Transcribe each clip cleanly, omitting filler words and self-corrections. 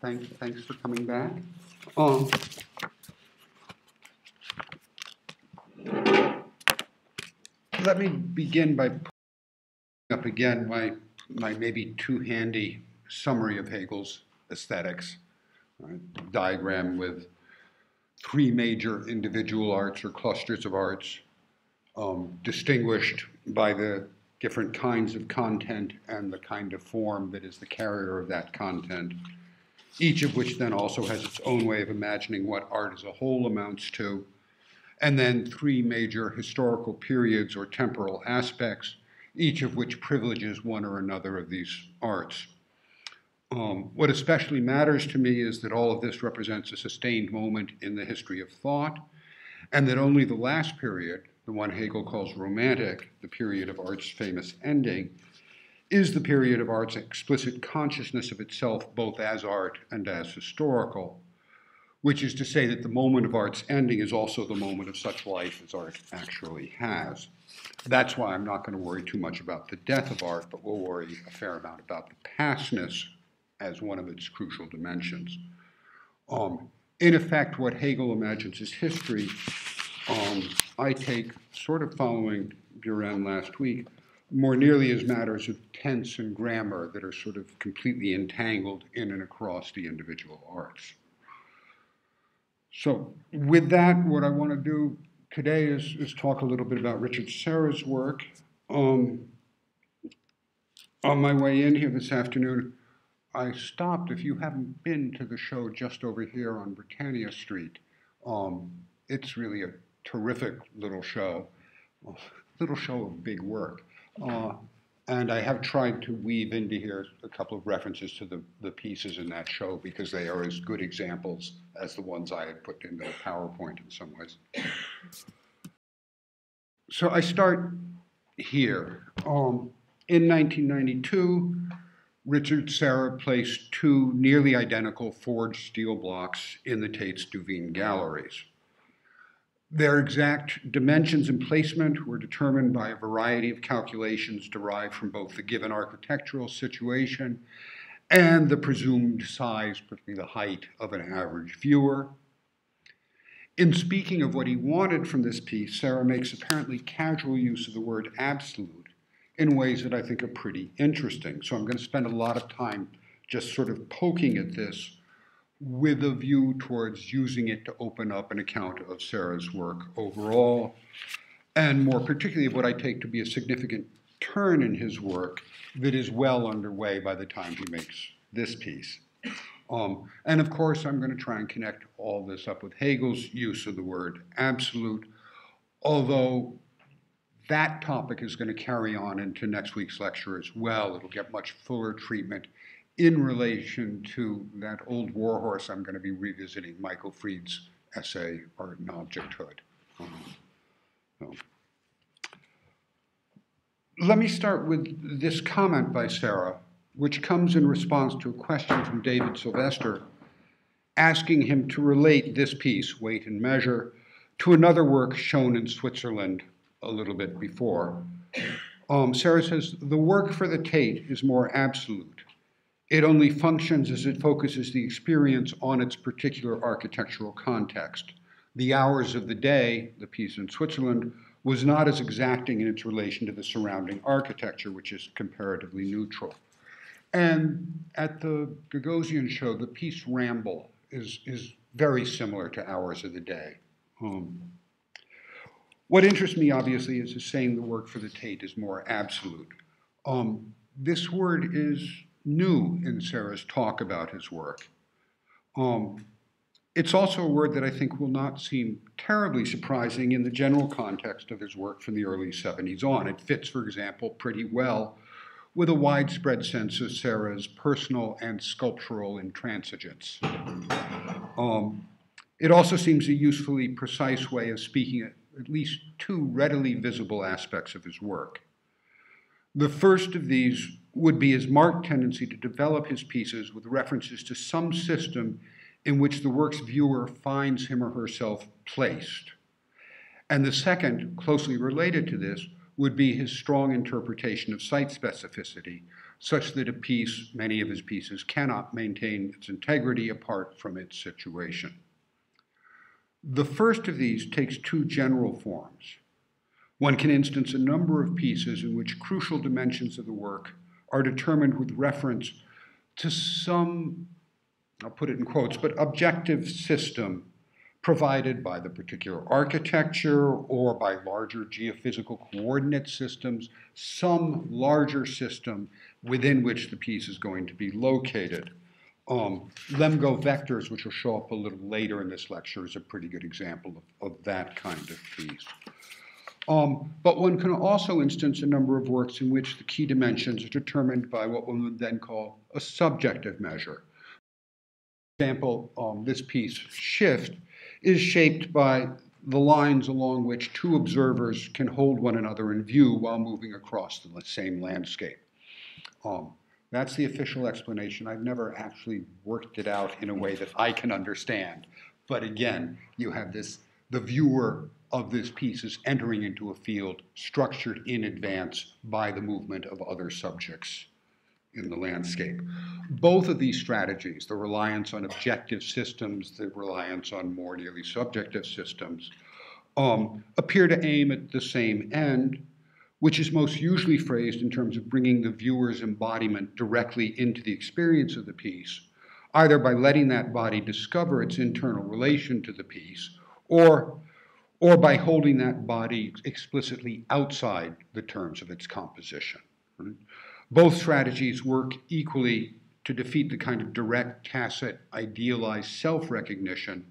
Thanks for coming back. Let me begin by putting up again my maybe too handy summary of Hegel's aesthetics, right? Diagram with 3 major individual arts or clusters of arts, distinguished by the different kinds of content and the kind of form that is the carrier of that content, each of which then also has its own way of imagining what art as a whole amounts to, and then 3 major historical periods or temporal aspects, each of which privileges one or another of these arts. What especially matters to me is that all of this represents a sustained moment in the history of thought, and that only the last period, the one Hegel calls romantic, the period of art's famous ending, is the period of art's explicit consciousness of itself both as art and as historical, which is to say that the moment of art's ending is also the moment of such life as art actually has. That's why I'm not going to worry too much about the death of art, but we'll worry a fair amount about the pastness as one of its crucial dimensions. In effect, what Hegel imagines as history, I take, sort of following Buren last week, more nearly as matters of tense and grammar that are sort of completely entangled in and across the individual arts. So with that, what I want to do today is talk a little bit about Richard Serra's work. On my way in here this afternoon, I stopped. If you haven't been to the show just over here on Britannia Street, it's really a terrific little show of big work. And I have tried to weave into here a couple of references to the pieces in that show because they are as good examples as the ones I had put into the PowerPoint in some ways. So I start here. In 1992, Richard Serra placed 2 nearly identical forged steel blocks in the Tate's Duveen galleries. Their exact dimensions and placement were determined by a variety of calculations derived from both the given architectural situation and the presumed size, particularly the height, of an average viewer. In speaking of what he wanted from this piece, Serra makes apparently casual use of the word absolute in ways that I think are pretty interesting. So I'm going to spend a lot of time just sort of poking at this with a view towards using it to open up an account of Serra's work overall, and more particularly what I take to be a significant turn in his work that is well underway by the time he makes this piece. And of course, I'm going to try and connect all this up with Hegel's use of the word absolute, although that topic is going to carry on into next week's lecture as well. It'll get much fuller treatment in relation to that old warhorse I'm going to be revisiting, Michael Fried's essay, Art and Objecthood. Let me start with this comment by Serra, which comes in response to a question from David Sylvester, asking him to relate this piece, Weight and Measure, to another work shown in Switzerland a little bit before. Serra says, the work for the Tate is more absolute. It only functions as it focuses the experience on its particular architectural context. The hours of the day, the piece in Switzerland, was not as exacting in its relation to the surrounding architecture, which is comparatively neutral. And at the Gagosian show, the piece Ramble is very similar to Hours of the Day. What interests me, obviously, is saying the work for the Tate is more absolute. This word is new in Serra's talk about his work. It's also a word that I think will not seem terribly surprising in the general context of his work from the early 70s on. It fits, for example, pretty well with a widespread sense of Serra's personal and sculptural intransigence. It also seems a usefully precise way of speaking at least 2 readily visible aspects of his work. The first of these would be his marked tendency to develop his pieces with references to some system in which the work's viewer finds him or herself placed. And the second, closely related to this, would be his strong interpretation of site specificity, such that a piece, many of his pieces, cannot maintain its integrity apart from its situation. The first of these takes two general forms. One can instance a number of pieces in which crucial dimensions of the work are determined with reference to some, I'll put it in quotes, but objective system provided by the particular architecture or by larger geophysical coordinate systems, some larger system within which the piece is going to be located. Lemgo vectors, which will show up a little later in this lecture, is a pretty good example of that kind of piece. But one can also instance a number of works in which the key dimensions are determined by what one would then call a subjective measure. For example, this piece, Shift, is shaped by the lines along which two observers can hold one another in view while moving across the same landscape. That's the official explanation. I've never actually worked it out in a way that I can understand. But again, you have this, the viewer of this piece is entering into a field structured in advance by the movement of other subjects in the landscape. Both of these strategies, the reliance on objective systems, the reliance on more nearly subjective systems, appear to aim at the same end, which is most usually phrased in terms of bringing the viewer's embodiment directly into the experience of the piece, either by letting that body discover its internal relation to the piece, or by holding that body explicitly outside the terms of its composition. Right? Both strategies work equally to defeat the kind of direct, tacit, idealized self-recognition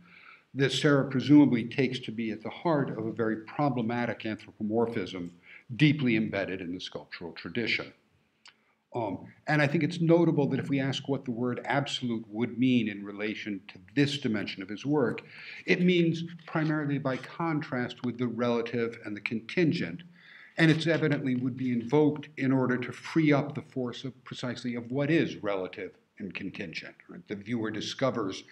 that Serra presumably takes to be at the heart of a very problematic anthropomorphism deeply embedded in the sculptural tradition. And I think it's notable that if we ask what the word absolute would mean in relation to this dimension of his work, it means primarily by contrast with the relative and the contingent, and it's evidently would be invoked in order to free up the force of precisely of what is relative and contingent. Right? The viewer discovers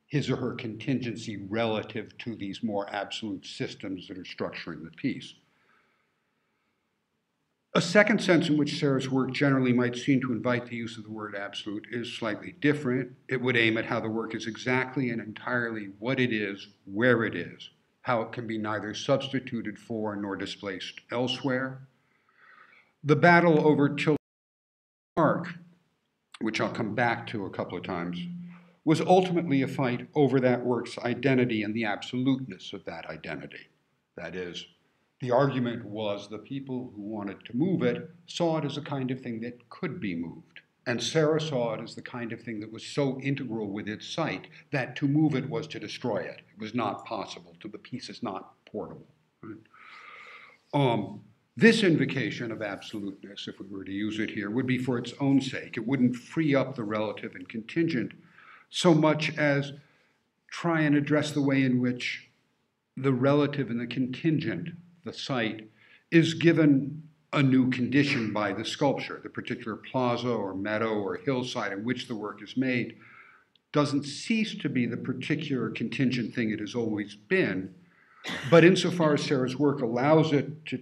his or her contingency relative to these more absolute systems that are structuring the piece. A second sense in which Serra's work generally might seem to invite the use of the word absolute is slightly different. It would aim at how the work is exactly and entirely what it is, where it is, how it can be neither substituted for nor displaced elsewhere. The battle over Tilton's Park, which I'll come back to a couple of times, was ultimately a fight over that work's identity and the absoluteness of that identity. That is, the argument was the people who wanted to move it saw it as a kind of thing that could be moved. And Serra saw it as the kind of thing that was so integral with its site that to move it was to destroy it. It was not possible. The piece is not portable. Right? This invocation of absoluteness, if we were to use it here, would be for its own sake. It wouldn't free up the relative and contingent so much as try and address the way in which the relative and the contingent, the site, is given a new condition by the sculpture. The particular plaza or meadow or hillside in which the work is made doesn't cease to be the particular contingent thing it has always been, but insofar as Serra's work allows it to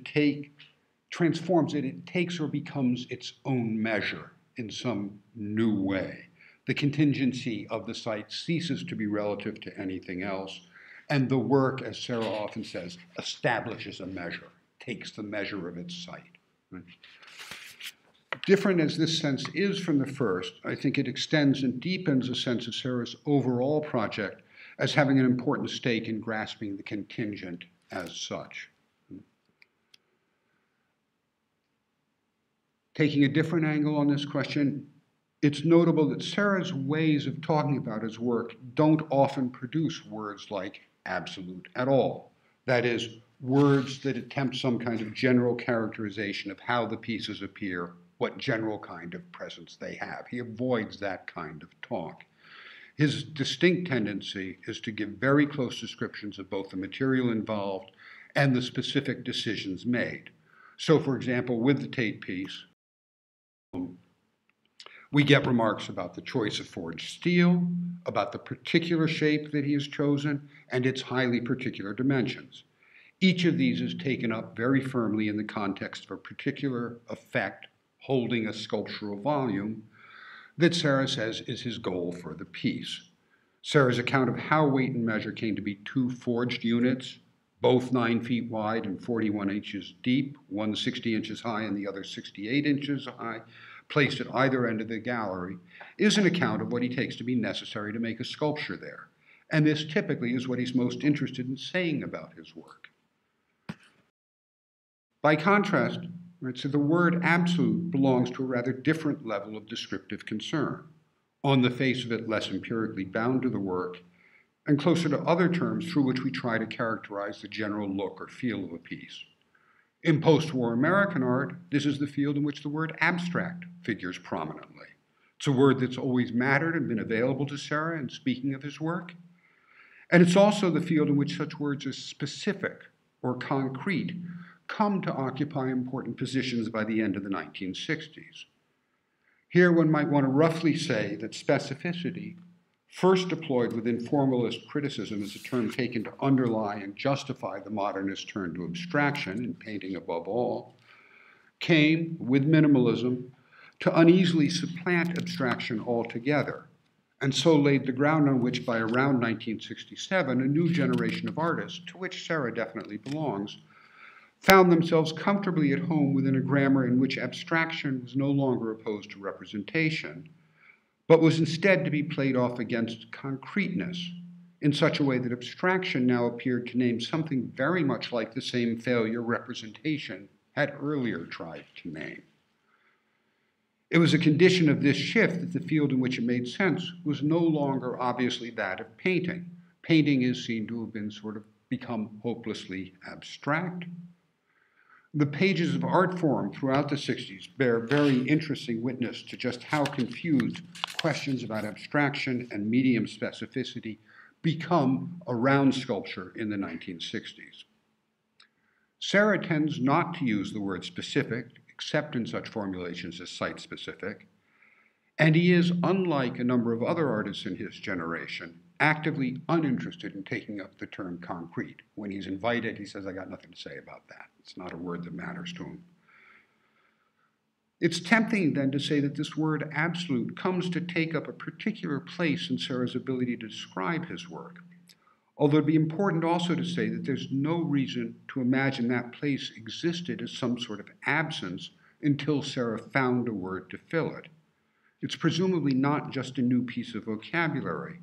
transforms it, it takes or becomes its own measure in some new way. The contingency of the site ceases to be relative to anything else, and the work, as Serra often says, establishes a measure, takes the measure of its site. Right? Different as this sense is from the first, I think it extends and deepens a sense of Serra's overall project as having an important stake in grasping the contingent as such. Taking a different angle on this question, it's notable that Serra's ways of talking about his work don't often produce words like absolute at all. That is, words that attempt some kind of general characterization of how the pieces appear, what general kind of presence they have. He avoids that kind of talk. His distinct tendency is to give very close descriptions of both the material involved and the specific decisions made. So, for example, with the Tate piece, we get remarks about the choice of forged steel, about the particular shape that he has chosen, and its highly particular dimensions. Each of these is taken up very firmly in the context of a particular effect holding a sculptural volume that Serra says is his goal for the piece. Serra's account of how weight and measure came to be two forged units, both 9 feet wide and 41 inches deep, one 60 inches high and the other 68 inches high, placed at either end of the gallery, is an account of what he takes to be necessary to make a sculpture there. And this typically is what he's most interested in saying about his work. By contrast, so the word absolute belongs to a rather different level of descriptive concern, on the face of it less empirically bound to the work, and closer to other terms through which we try to characterize the general look or feel of a piece. In post-war American art, this is the field in which the word abstract figures prominently. It's a word that's always mattered and been available to Serra in speaking of his work. And it's also the field in which such words as specific or concrete come to occupy important positions by the end of the 1960s. Here one might want to roughly say that specificity, first deployed within formalist criticism as a term taken to underlie and justify the modernist turn to abstraction, in painting above all, came, with minimalism, to uneasily supplant abstraction altogether, and so laid the ground on which by around 1967, a new generation of artists, to which Serra definitely belongs, found themselves comfortably at home within a grammar in which abstraction was no longer opposed to representation, but was instead to be played off against concreteness in such a way that abstraction now appeared to name something very much like the same failure representation had earlier tried to name. It was a condition of this shift that the field in which it made sense was no longer obviously that of painting. Painting is seen to have been sort of become hopelessly abstract. The pages of art forum throughout the 60s bear very interesting witness to just how confused questions about abstraction and medium specificity become around sculpture in the 1960s. Serra tends not to use the word specific, except in such formulations as site-specific, and he is, unlike a number of other artists in his generation, actively uninterested in taking up the term concrete. When he's invited, he says, I got nothing to say about that. It's not a word that matters to him. It's tempting then to say that this word absolute comes to take up a particular place in Serra's ability to describe his work. Although it'd be important also to say that there's no reason to imagine that place existed as some sort of absence until Serra found a word to fill it. It's presumably not just a new piece of vocabulary,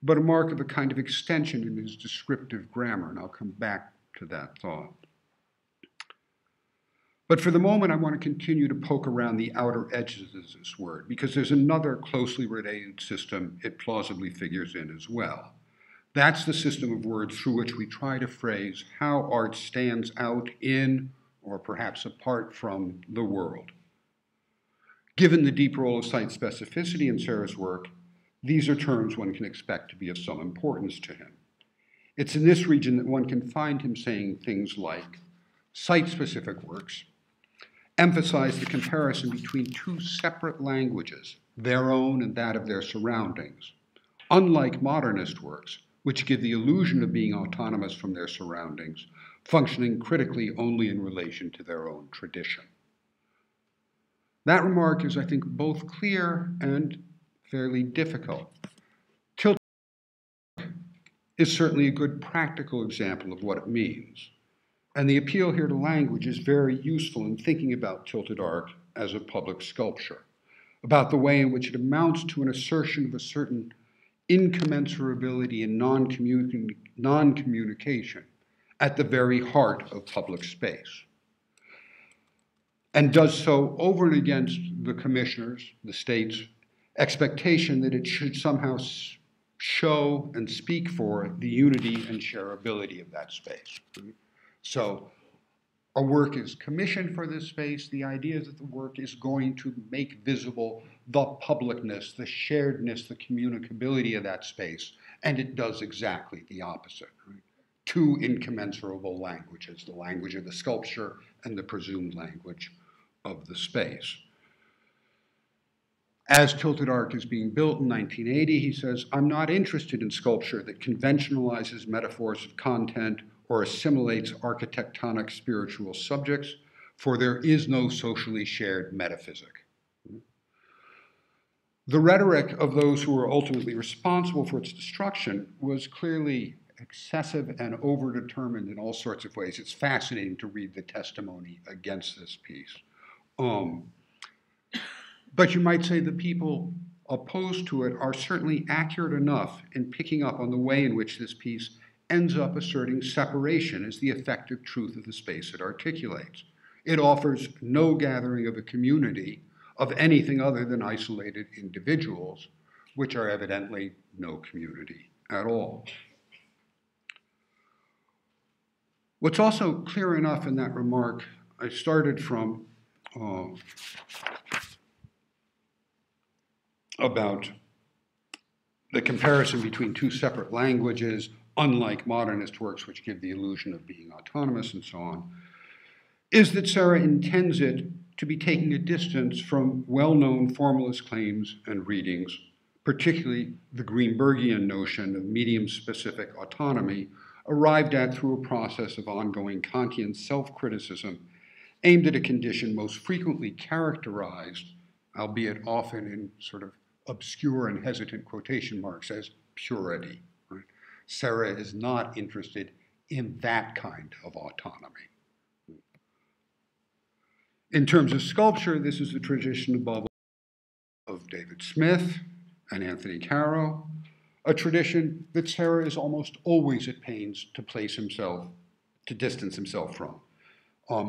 but a mark of a kind of extension in his descriptive grammar, and I'll come back to that thought. But for the moment, I want to continue to poke around the outer edges of this word, because there's another closely related system it plausibly figures in as well. That's the system of words through which we try to phrase how art stands out in, or perhaps apart from, the world. Given the deep role of site specificity in Serra's work, these are terms one can expect to be of some importance to him. It's in this region that one can find him saying things like, site-specific works emphasize the comparison between two separate languages, their own and that of their surroundings, unlike modernist works, which give the illusion of being autonomous from their surroundings, functioning critically only in relation to their own tradition. That remark is, I think, both clear and fairly difficult. Tilted is certainly a good practical example of what it means. And the appeal here to language is very useful in thinking about tilted art as a public sculpture, about the way in which it amounts to an assertion of a certain incommensurability and non-communication at the very heart of public space, and does so over and against the commissioners, the state's expectation that it should somehow show and speak for the unity and shareability of that space. So a work is commissioned for this space. The idea is that the work is going to make visible the publicness, the sharedness, the communicability of that space, and it does exactly the opposite. Right? Two incommensurable languages, the language of the sculpture and the presumed language of the space. As Tilted Art is being built in 1980, he says, I'm not interested in sculpture that conventionalizes metaphors of content or assimilates architectonic spiritual subjects, for there is no socially shared metaphysic. The rhetoric of those who were ultimately responsible for its destruction was clearly excessive and overdetermined in all sorts of ways. It's fascinating to read the testimony against this piece. But you might say the people opposed to it are certainly accurate enough in picking up on the way in which this piece ends up asserting separation as the effective truth of the space it articulates. It offers no gathering of a community of anything other than isolated individuals, which are evidently no community at all. What's also clear enough in that remark, I started from about the comparison between two separate languages, unlike modernist works which give the illusion of being autonomous and so on, is that Serra intends it to be taking a distance from well-known formalist claims and readings, particularly the Greenbergian notion of medium-specific autonomy, arrived at through a process of ongoing Kantian self-criticism aimed at a condition most frequently characterized, albeit often in sort of obscure and hesitant quotation marks, as purity. Right? Serra is not interested in that kind of autonomy. In terms of sculpture, this is the tradition above all of David Smith and Anthony Caro, a tradition that Serra is almost always at pains to distance himself from.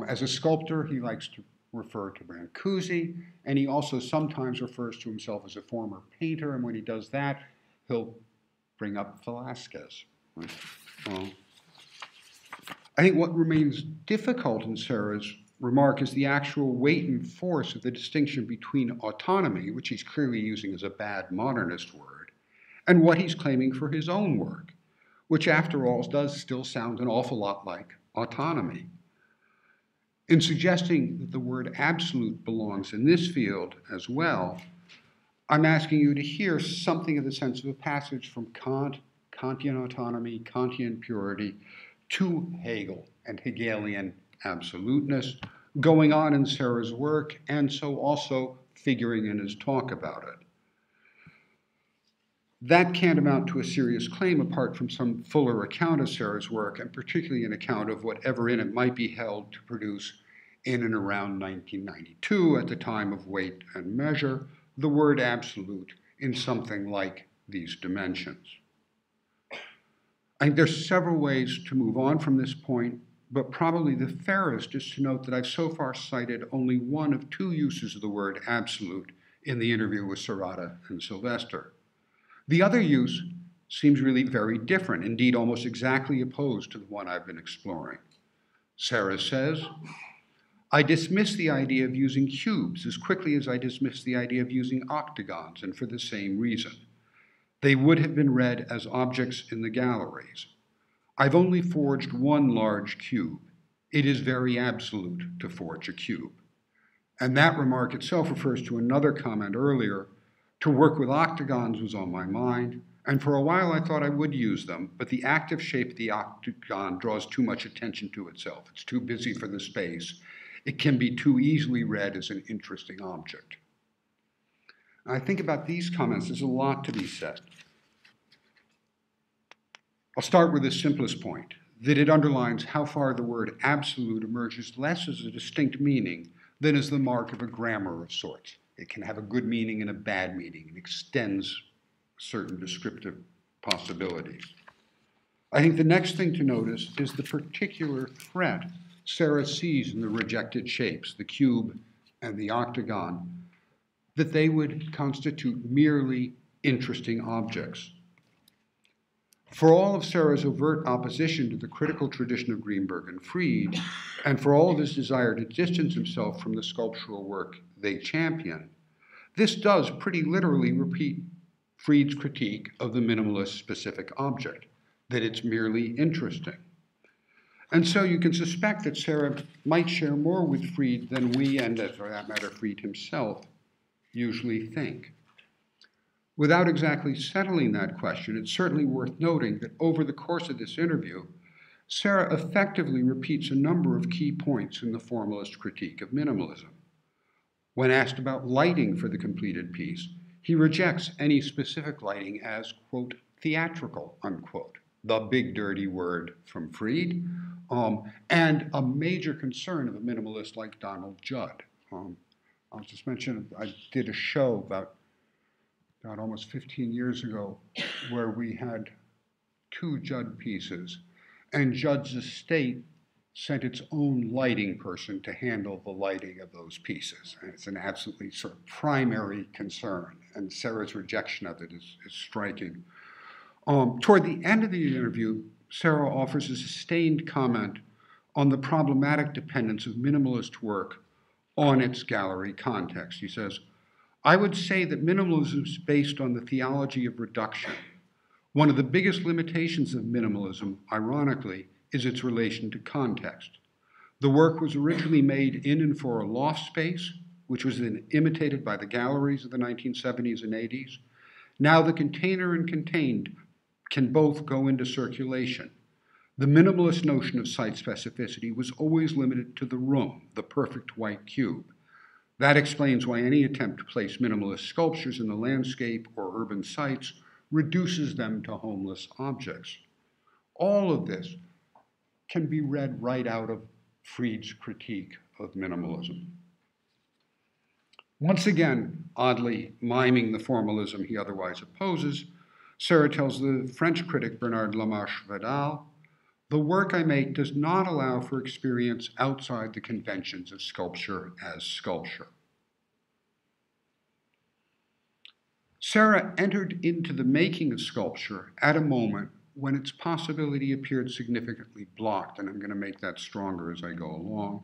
As a sculptor, he likes to refer to Brancusi, and he also sometimes refers to himself as a former painter, and when he does that, he'll bring up Velázquez. Right? I think what remains difficult in Serra's remark is the actual weight and force of the distinction between autonomy, which he's clearly using as a bad modernist word, and what he's claiming for his own work, which after all does still sound an awful lot like autonomy. In suggesting that the word absolute belongs in this field as well, I'm asking you to hear something of the sense of a passage from Kant, Kantian autonomy, Kantian purity, to Hegel and Hegelian absoluteness, going on in Serra's work, and so also figuring in his talk about it. That can't amount to a serious claim apart from some fuller account of Serra's work, and particularly an account of whatever in it might be held to produce in and around 1992, at the time of Weight and Measure, the word absolute in something like these dimensions. I think there's several ways to move on from this point, but probably the fairest is to note that I've so far cited only one of two uses of the word absolute in the interview with Serrata and Sylvester. The other use seems really very different, indeed almost exactly opposed to the one I've been exploring. Serra says, I dismiss the idea of using cubes as quickly as I dismiss the idea of using octagons, and for the same reason. They would have been read as objects in the galleries. I've only forged one large cube. It is very absolute to forge a cube. And that remark itself refers to another comment earlier. To work with octagons was on my mind, and for a while I thought I would use them, but the active shape of the octagon draws too much attention to itself. It's too busy for the space. It can be too easily read as an interesting object. I think about these comments, there's a lot to be said. I'll start with the simplest point, that it underlines how far the word absolute emerges less as a distinct meaning than as the mark of a grammar of sorts. It can have a good meaning and a bad meaning. It extends certain descriptive possibilities. I think the next thing to notice is the particular threat Serra sees in the rejected shapes, the cube and the octagon, that they would constitute merely interesting objects. For all of Serra's overt opposition to the critical tradition of Greenberg and Fried, and for all of his desire to distance himself from the sculptural work they champion, this does pretty literally repeat Fried's critique of the minimalist specific object, that it's merely interesting. And so you can suspect that Serra might share more with Fried than we, and for that matter, Fried himself, usually think. Without exactly settling that question, it's certainly worth noting that over the course of this interview, Serra effectively repeats a number of key points in the formalist critique of minimalism. When asked about lighting for the completed piece, he rejects any specific lighting as, quote, theatrical, unquote, the big dirty word from Freud, and a major concern of a minimalist like Donald Judd. I'll just mention, I did a show about almost 15 years ago where we had 2 Judd pieces, and Judd's estate sent its own lighting person to handle the lighting of those pieces. And it's an absolutely sort of primary concern, and Serra's rejection of it is striking. Toward the end of the interview, Serra offers a sustained comment on the problematic dependence of minimalist work on its gallery context. He says, I would say that minimalism is based on the theology of reduction. One of the biggest limitations of minimalism, ironically, is its relation to context. The work was originally made in and for a loft space, which was then imitated by the galleries of the 1970s and 80s. Now the container and contained can both go into circulation. The minimalist notion of site specificity was always limited to the room, the perfect white cube. That explains why any attempt to place minimalist sculptures in the landscape or urban sites reduces them to homeless objects. All of this can be read right out of Freud's critique of minimalism. Once again, oddly miming the formalism he otherwise opposes, Serra tells the French critic Bernard Lamarche-Vidal, the work I make does not allow for experience outside the conventions of sculpture as sculpture. Serra entered into the making of sculpture at a moment when its possibility appeared significantly blocked, and I'm going to make that stronger as I go along,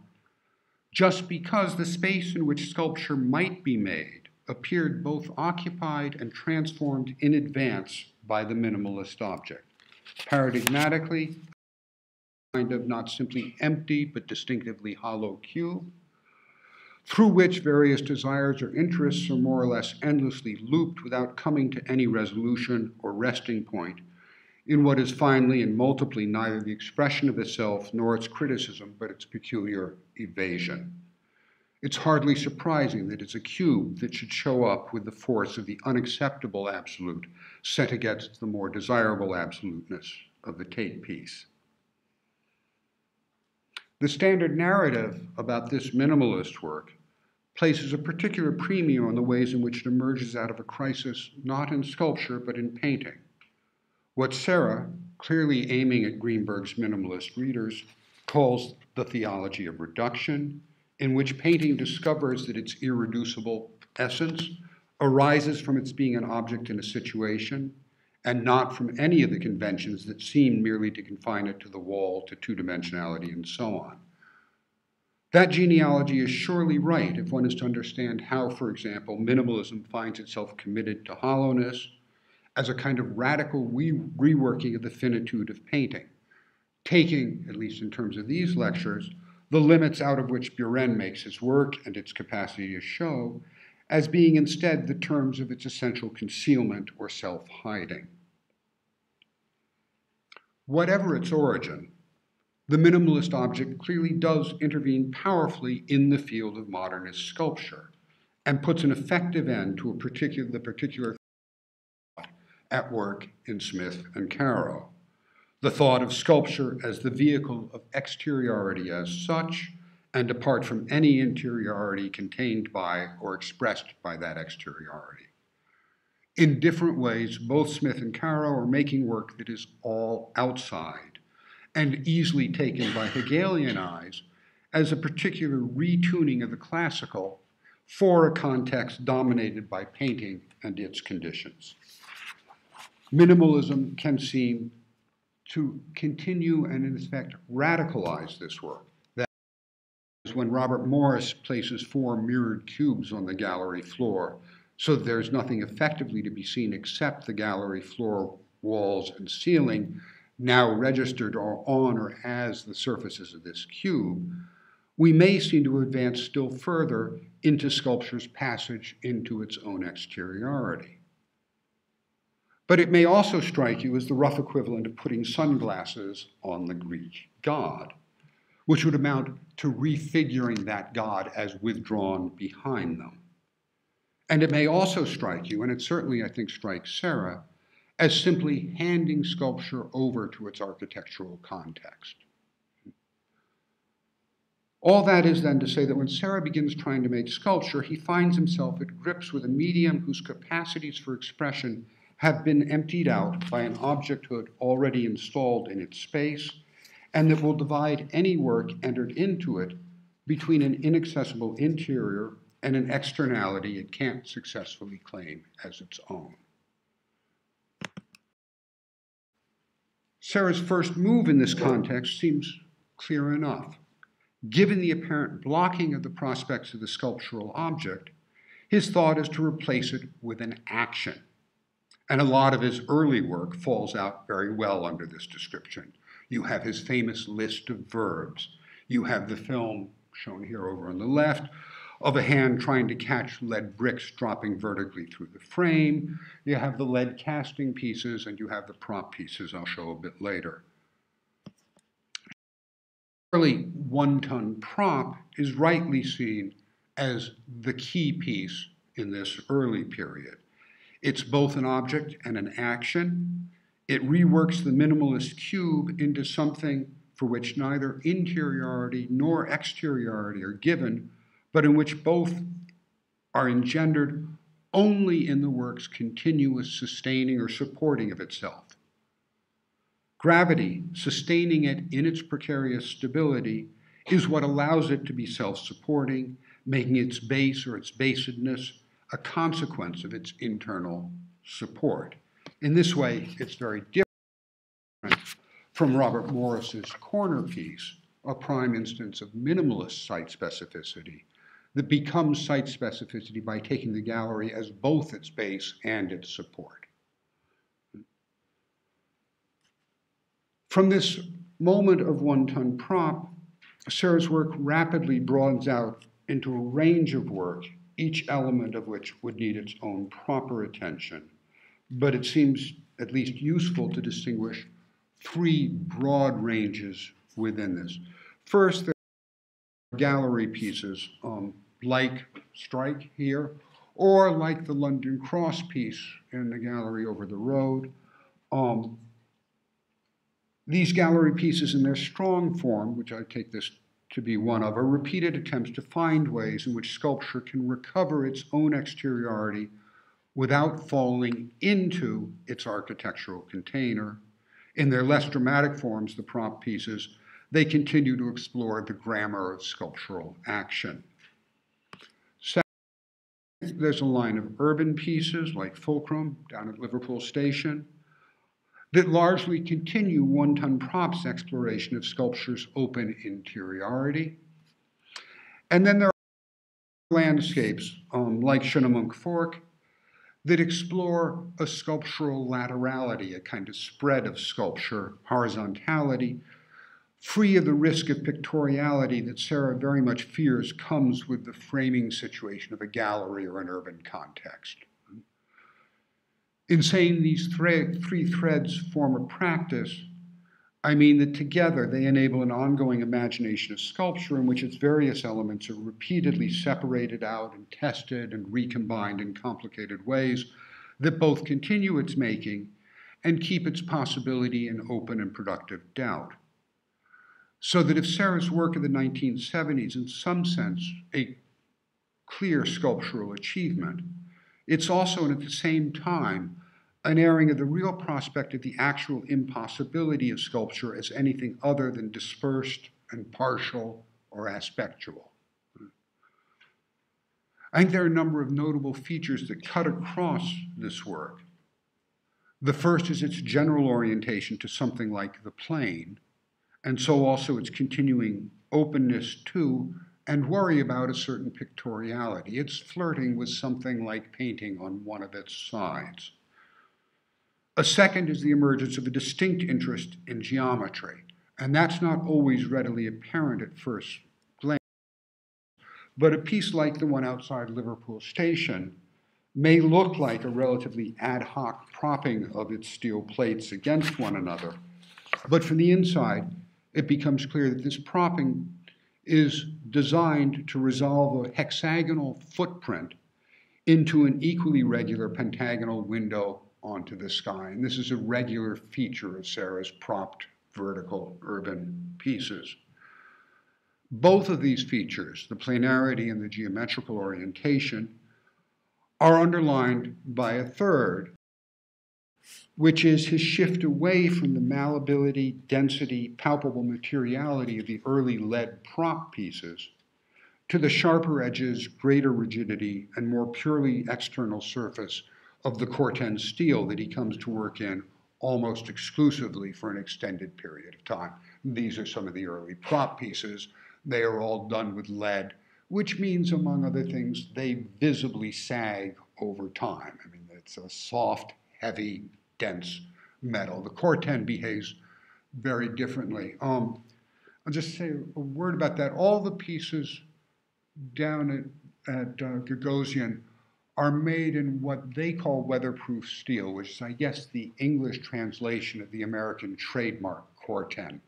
just because the space in which sculpture might be made appeared both occupied and transformed in advance by the minimalist object. Paradigmatically, kind of not simply empty but distinctively hollow cube, through which various desires or interests are more or less endlessly looped without coming to any resolution or resting point in what is finally and multiply neither the expression of itself nor its criticism, but its peculiar evasion. It's hardly surprising that it's a cube that should show up with the force of the unacceptable absolute set against the more desirable absoluteness of the Tate piece. The standard narrative about this minimalist work places a particular premium on the ways in which it emerges out of a crisis not in sculpture but in painting. What Serra, clearly aiming at Greenberg's minimalist readers, calls the theology of reduction, in which painting discovers that its irreducible essence arises from its being an object in a situation and not from any of the conventions that seem merely to confine it to the wall, to two-dimensionality, and so on. That genealogy is surely right if one is to understand how, for example, minimalism finds itself committed to hollowness as a kind of radical reworking of the finitude of painting, taking, at least in terms of these lectures, the limits out of which Buren makes his work and its capacity to show as being instead the terms of its essential concealment or self-hiding. Whatever its origin, the minimalist object clearly does intervene powerfully in the field of modernist sculpture and puts an effective end to the particular thought at work in Smith and Caro. The thought of sculpture as the vehicle of exteriority as such, and apart from any interiority contained by or expressed by that exteriority. In different ways, both Smith and Caro are making work that is all outside and easily taken by Hegelian eyes as a particular retuning of the classical for a context dominated by painting and its conditions. Minimalism can seem to continue and, in effect, radicalize this work. That is when Robert Morris places 4 mirrored cubes on the gallery floor so that there's nothing effectively to be seen except the gallery floor, walls, and ceiling, now registered or on or as the surfaces of this cube, we may seem to advance still further into sculpture's passage into its own exteriority. But it may also strike you as the rough equivalent of putting sunglasses on the Greek god, which would amount to refiguring that god as withdrawn behind them. And it may also strike you, and it certainly, I think, strikes Serra, as simply handing sculpture over to its architectural context. All that is then to say that when Serra begins trying to make sculpture, he finds himself at grips with a medium whose capacities for expression have been emptied out by an objecthood already installed in its space, and that will divide any work entered into it between an inaccessible interior and an externality it can't successfully claim as its own. Serra's first move in this context seems clear enough. Given the apparent blocking of the prospects of the sculptural object, his thought is to replace it with an action. And a lot of his early work falls out very well under this description. You have his famous list of verbs. You have the film, shown here over on the left, of a hand trying to catch lead bricks dropping vertically through the frame. You have the lead casting pieces, and you have the prop pieces I'll show a bit later. Early one-ton prop is rightly seen as the key piece in this early period. It's both an object and an action. It reworks the minimalist cube into something for which neither interiority nor exteriority are given, but in which both are engendered only in the work's continuous sustaining or supporting of itself. Gravity, sustaining it in its precarious stability, is what allows it to be self-supporting, making its base or its basedness a consequence of its internal support. In this way, it's very different from Robert Morris's corner piece, a prime instance of minimalist site specificity that becomes site specificity by taking the gallery as both its base and its support. From this moment of one-ton prop, Serra's work rapidly broadens out into a range of work, each element of which would need its own proper attention. But it seems at least useful to distinguish three broad ranges within this. First, there are gallery pieces like Strike here, or like the London Cross piece in the gallery over the road. These gallery pieces in their strong form, which I take this to be one of, are repeated attempts to find ways in which sculpture can recover its own exteriority without falling into its architectural container. In their less dramatic forms, the prop pieces, they continue to explore the grammar of sculptural action. Second, there's a line of urban pieces like Fulcrum down at Liverpool Station that largely continue one-ton prop's exploration of sculpture's open interiority. And then there are landscapes like Schunemunk Fork that explore a sculptural laterality, a kind of spread of sculpture, horizontality, free of the risk of pictoriality that Serra very much fears comes with the framing situation of a gallery or an urban context. In saying these three threads form a practice, I mean that together they enable an ongoing imagination of sculpture in which its various elements are repeatedly separated out and tested and recombined in complicated ways that both continue its making and keep its possibility in open and productive doubt. So that if Serra's work of the 1970s, in some sense, a clear sculptural achievement, it's also, and at the same time, an airing of the real prospect of the actual impossibility of sculpture as anything other than dispersed and partial or aspectual. I think there are a number of notable features that cut across this work. The first is its general orientation to something like the plane, and so also its continuing openness to and worry about a certain pictoriality. It's flirting with something like painting on one of its sides. A second is the emergence of a distinct interest in geometry, and that's not always readily apparent at first glance. But a piece like the one outside Liverpool Station may look like a relatively ad hoc propping of its steel plates against one another, but from the inside, it becomes clear that this propping is designed to resolve a hexagonal footprint into an equally regular pentagonal window onto the sky. And this is a regular feature of Serra's propped vertical urban pieces. Both of these features, the planarity and the geometrical orientation, are underlined by a third, which is his shift away from the malleability, density, palpable materiality of the early lead prop pieces to the sharper edges, greater rigidity, and more purely external surface of the Corten steel that he comes to work in almost exclusively for an extended period of time. These are some of the early prop pieces. They are all done with lead, which means, among other things, they visibly sag over time. I mean, it's a soft, heavy, dense metal. The Corten behaves very differently. I'll just say a word about that. All the pieces down at Gagosian are made in what they call weatherproof steel, which is, I guess, the English translation of the American trademark Corten.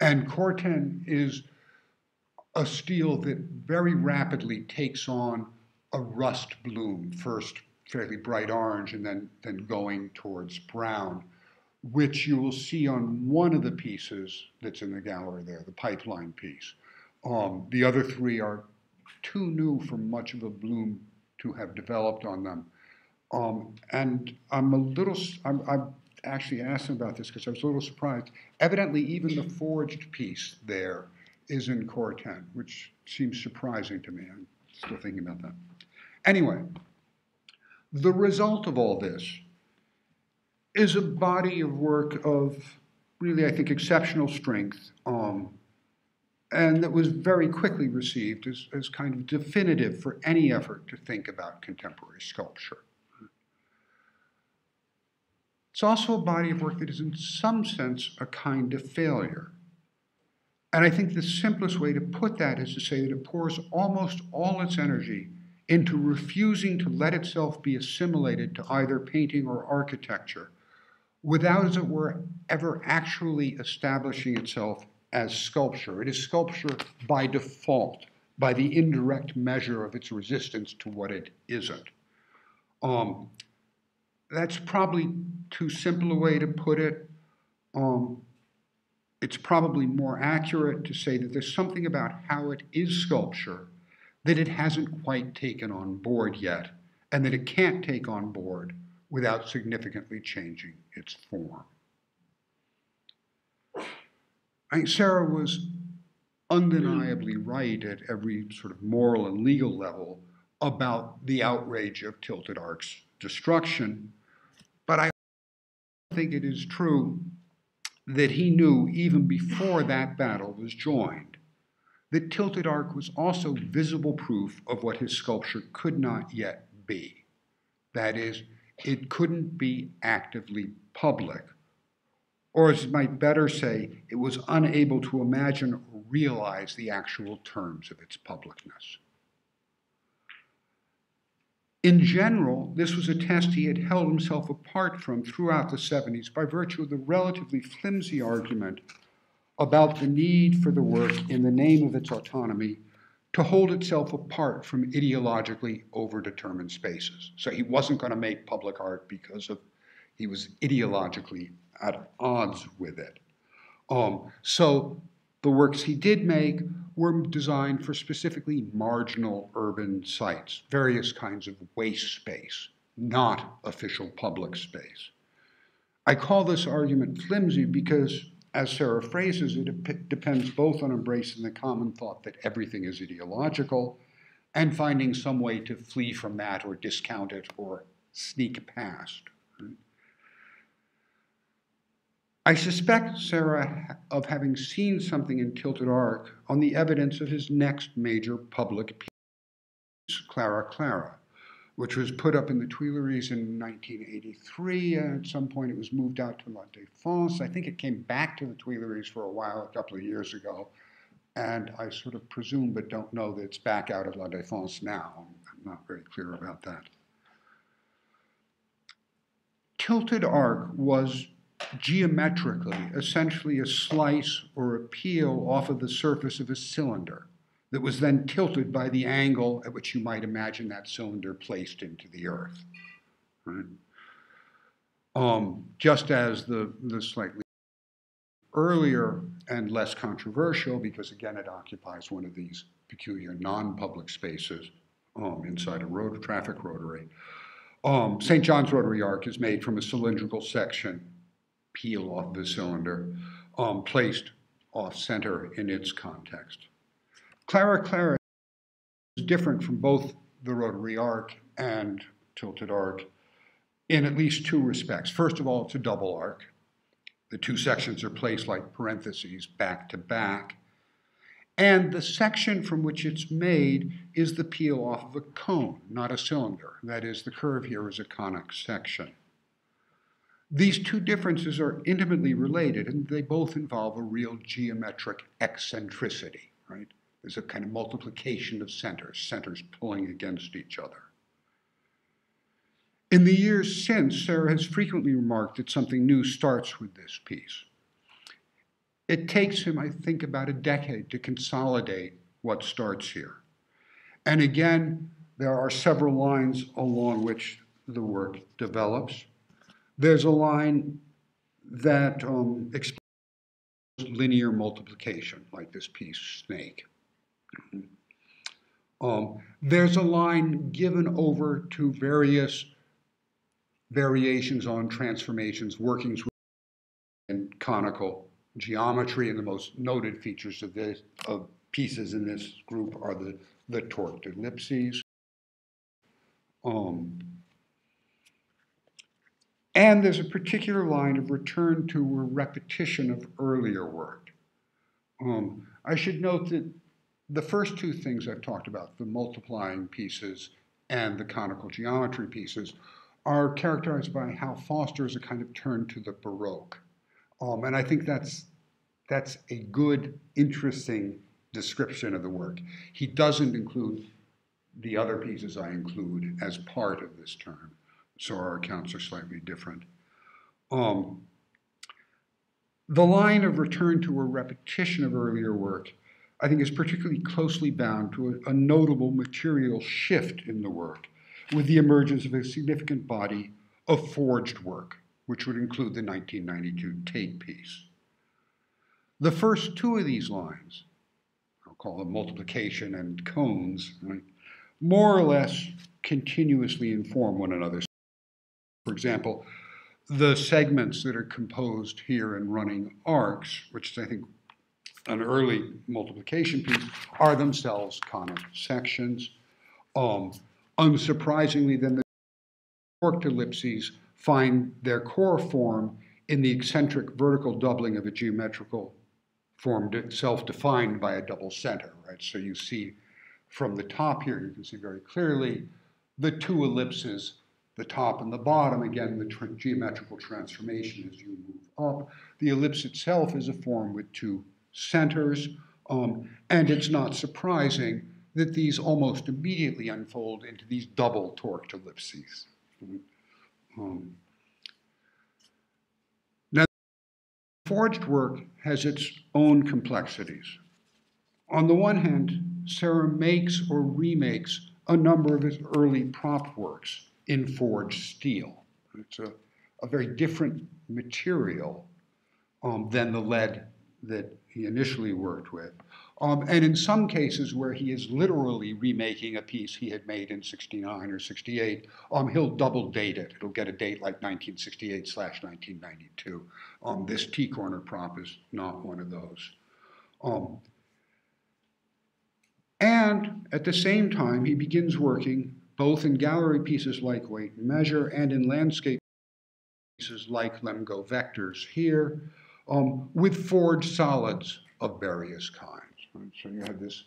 And Corten is a steel that very rapidly takes on a rust bloom, first fairly bright orange and then going towards brown, which you will see on one of the pieces that's in the gallery there, the pipeline piece. The other three are too new for much of a bloom to have developed on them. And I've actually asked him about this because I was a little surprised. Evidently, even the forged piece there is in Corten, which seems surprising to me. I'm still thinking about that. Anyway, the result of all this is a body of work of really, I think, exceptional strength, and that was very quickly received as kind of definitive for any effort to think about contemporary sculpture. It's also a body of work that is in some sense a kind of failure. And I think the simplest way to put that is to say that it pours almost all its energy into refusing to let itself be assimilated to either painting or architecture without, as it were, ever actually establishing itself as sculpture. It is sculpture by default, by the indirect measure of its resistance to what it isn't. That's probably too simple a way to put it. It's probably more accurate to say that there's something about how it is sculpture that it hasn't quite taken on board yet, and that it can't take on board without significantly changing its form. I think Serra was undeniably right at every sort of moral and legal level about the outrage of Tilted Ark's destruction, but I think it is true that he knew even before that battle was joined that Tilted Ark was also visible proof of what his sculpture could not yet be. That is, it couldn't be actively public, or as it might better say, it was unable to imagine or realize the actual terms of its publicness. In general, this was a test he had held himself apart from throughout the 70s by virtue of the relatively flimsy argument about the need for the work, in the name of its autonomy, to hold itself apart from ideologically overdetermined spaces. So he wasn't going to make public art because he was ideologically at odds with it. So the works he did make were designed for specifically marginal urban sites, various kinds of waste space, not official public space. I call this argument flimsy because, as Serra phrases it, it depends both on embracing the common thought that everything is ideological and finding some way to flee from that or discount it or sneak past. I suspect Serra of having seen something in Tilted Ark on the evidence of his next major public piece, Clara Clara, which was put up in the Tuileries in 1983. At some point, it was moved out to La Défense. I think it came back to the Tuileries for a while, a couple of years ago. And I sort of presume, but don't know, that it's back out at La Défense now. I'm not very clear about that. tilted arc was geometrically essentially a slice or a peel off of the surface of a cylinder that was then tilted by the angle at which you might imagine that cylinder placed into the earth. Right? Just as the slightly earlier and less controversial, because again it occupies one of these peculiar non-public spaces inside a traffic rotary. St. John's rotary arc is made from a cylindrical section, peel off the cylinder, placed off-center in its context. Clara is different from both the rotary arc and tilted arc in at least two respects. First of all, it's a double arc. The two sections are placed like parentheses, back to back. And the section from which it's made is the peel off of a cone, not a cylinder. That is, the curve here is a conic section. These two differences are intimately related, and they both involve a real geometric eccentricity, right? There's a kind of multiplication of centers pulling against each other. In the years since, Serra has frequently remarked that something new starts with this piece. It takes him, I think, about a decade to consolidate what starts here. And again, there are several lines along which the work develops. There's a line that explains linear multiplication, like this piece, snake. There's a line given over to various variations on transformations, workings in conical geometry, and the most noted features of pieces in this group are the torqued ellipses. And there's a particular line of return to or repetition of earlier work. I should note that the first two things I've talked about, the multiplying pieces and the conical geometry pieces, are characterized by Hal Foster as a kind of turn to the Baroque. And I think that's a good, interesting description of the work. He doesn't include the other pieces I include as part of this term, so our accounts are slightly different. The line of return to a repetition of earlier work, I think, is particularly closely bound to a notable material shift in the work, with the emergence of a significant body of forged work, which would include the 1992 Tate piece. The first two of these lines, I'll call them multiplication and cones, right, more or less continuously inform one another. For example, the segments that are composed here in running arcs, which is, I think, an early multiplication piece, are themselves conic sections. Unsurprisingly, then the torqued ellipses find their core form in the eccentric vertical doubling of a geometrical form self-defined by a double center, right? So you see from the top here, you can see very clearly the two ellipses, the top and the bottom, again, the geometrical transformation as you move up. The ellipse itself is a form with two centers, and it's not surprising that these almost immediately unfold into these double torqued ellipses. Now, forged work has its own complexities. On the one hand, Serra makes or remakes a number of his early prop works in forged steel. It's a very different material than the lead that he initially worked with. And in some cases where he is literally remaking a piece he had made in 69 or 68, he'll double date it. It'll get a date like 1968/1992. This T-corner prop is not one of those. And at the same time, he begins working both in gallery pieces like Weight and Measure and in landscape pieces like Lemgo Vectors here, with forged solids of various kinds. Right? So you have this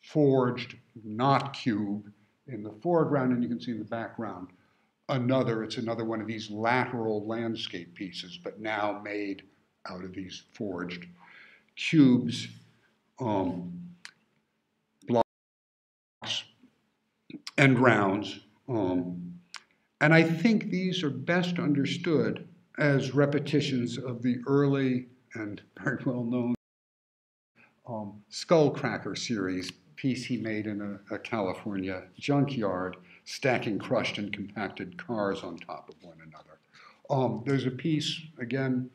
forged knot cube in the foreground, and you can see in the background it's another one of these lateral landscape pieces, but now made out of these forged cubes, blocks, and rounds. And I think these are best understood as repetitions of the early and very well-known Skullcracker series, piece he made in a California junkyard, stacking crushed and compacted cars on top of one another. There's a piece, again,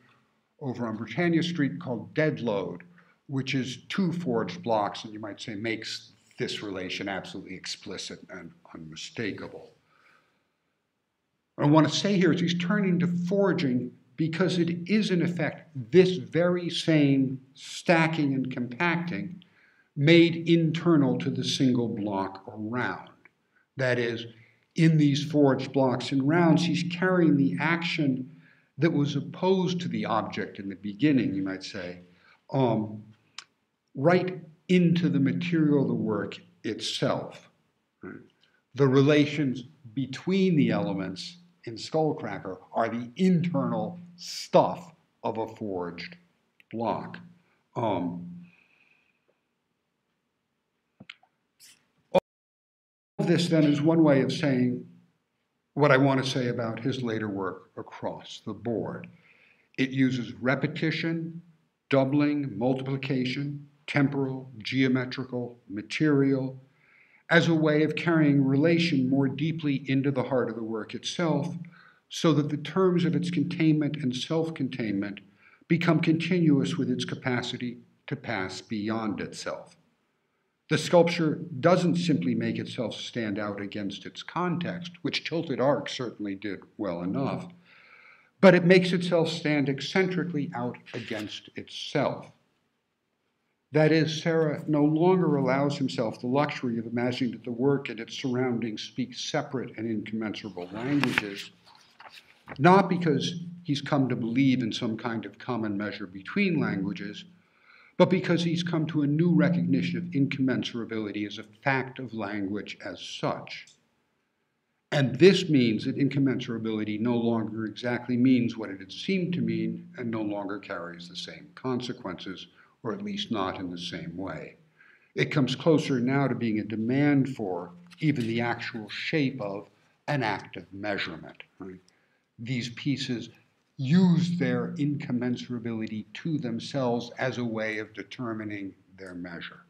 over on Britannia Street called Dead Load, which is two forged blocks, and you might say makes this relation absolutely explicit and unmistakable. What I want to say here is he's turning to forging because it is, in effect, this very same stacking and compacting made internal to the single block or round. That is, in these forged blocks and rounds, he's carrying the action that was opposed to the object in the beginning, you might say, right into the material of the work itself. Right? The relations between the elements in Skullcracker are the internal stuff of a forged block. All of this then is one way of saying what I want to say about his later work across the board. It uses repetition, doubling, multiplication, temporal, geometrical, material, as a way of carrying relation more deeply into the heart of the work itself, so that the terms of its containment and self-containment become continuous with its capacity to pass beyond itself. The sculpture doesn't simply make itself stand out against its context, which Tilted Arc certainly did well enough, but it makes itself stand eccentrically out against itself. That is, Serra no longer allows himself the luxury of imagining that the work and its surroundings speak separate and incommensurable languages, not because he's come to believe in some kind of common measure between languages, but because he's come to a new recognition of incommensurability as a fact of language as such. And this means that incommensurability no longer exactly means what it had seemed to mean and no longer carries the same consequences, or at least not in the same way. It comes closer now to being a demand for even the actual shape of an act of measurement. Right? These pieces use their incommensurability to themselves as a way of determining their measure.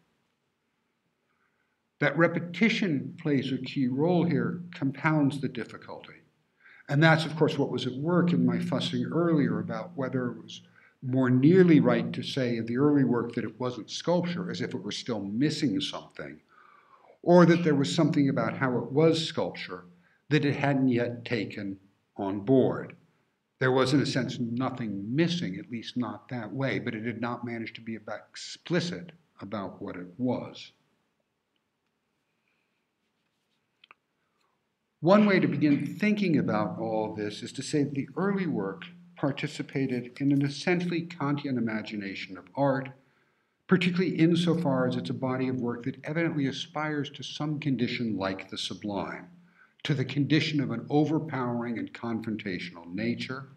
That repetition plays a key role here compounds the difficulty. And that's, of course, what was at work in my fussing earlier about whether it was more nearly right to say of the early work that it wasn't sculpture, as if it were still missing something, or that there was something about how it was sculpture that it hadn't yet taken on board. There was, in a sense, nothing missing, at least not that way, but it had not managed to be explicit about what it was. One way to begin thinking about all of this is to say that the early work participated in an essentially Kantian imagination of art, particularly insofar as it's a body of work that evidently aspires to some condition like the sublime, to the condition of an overpowering and confrontational nature.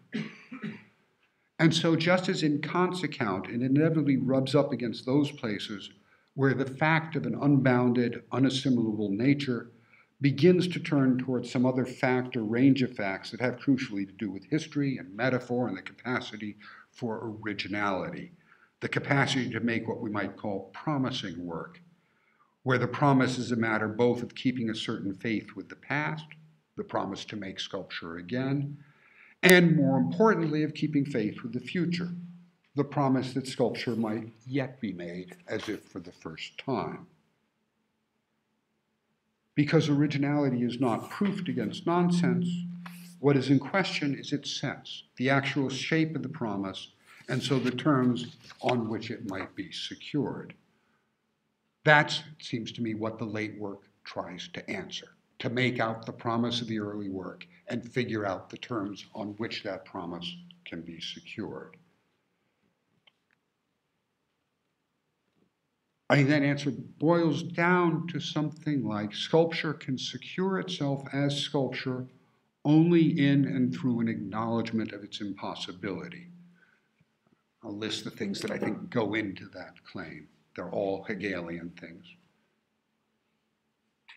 And so just as in Kant's account, it inevitably rubs up against those places where the fact of an unbounded, unassimilable nature begins to turn towards some other fact or range of facts that have crucially to do with history and metaphor and the capacity for originality, the capacity to make what we might call promising work, where the promise is a matter both of keeping a certain faith with the past, the promise to make sculpture again, and more importantly, of keeping faith with the future, the promise that sculpture might yet be made as if for the first time. Because originality is not proofed against nonsense, what is in question is its sense, the actual shape of the promise, and so the terms on which it might be secured. That seems to me what the late work tries to answer, to make out the promise of the early work and figure out the terms on which that promise can be secured. I think that answer boils down to something like sculpture can secure itself as sculpture only in and through an acknowledgement of its impossibility. I'll list the things that I think go into that claim. They're all Hegelian things.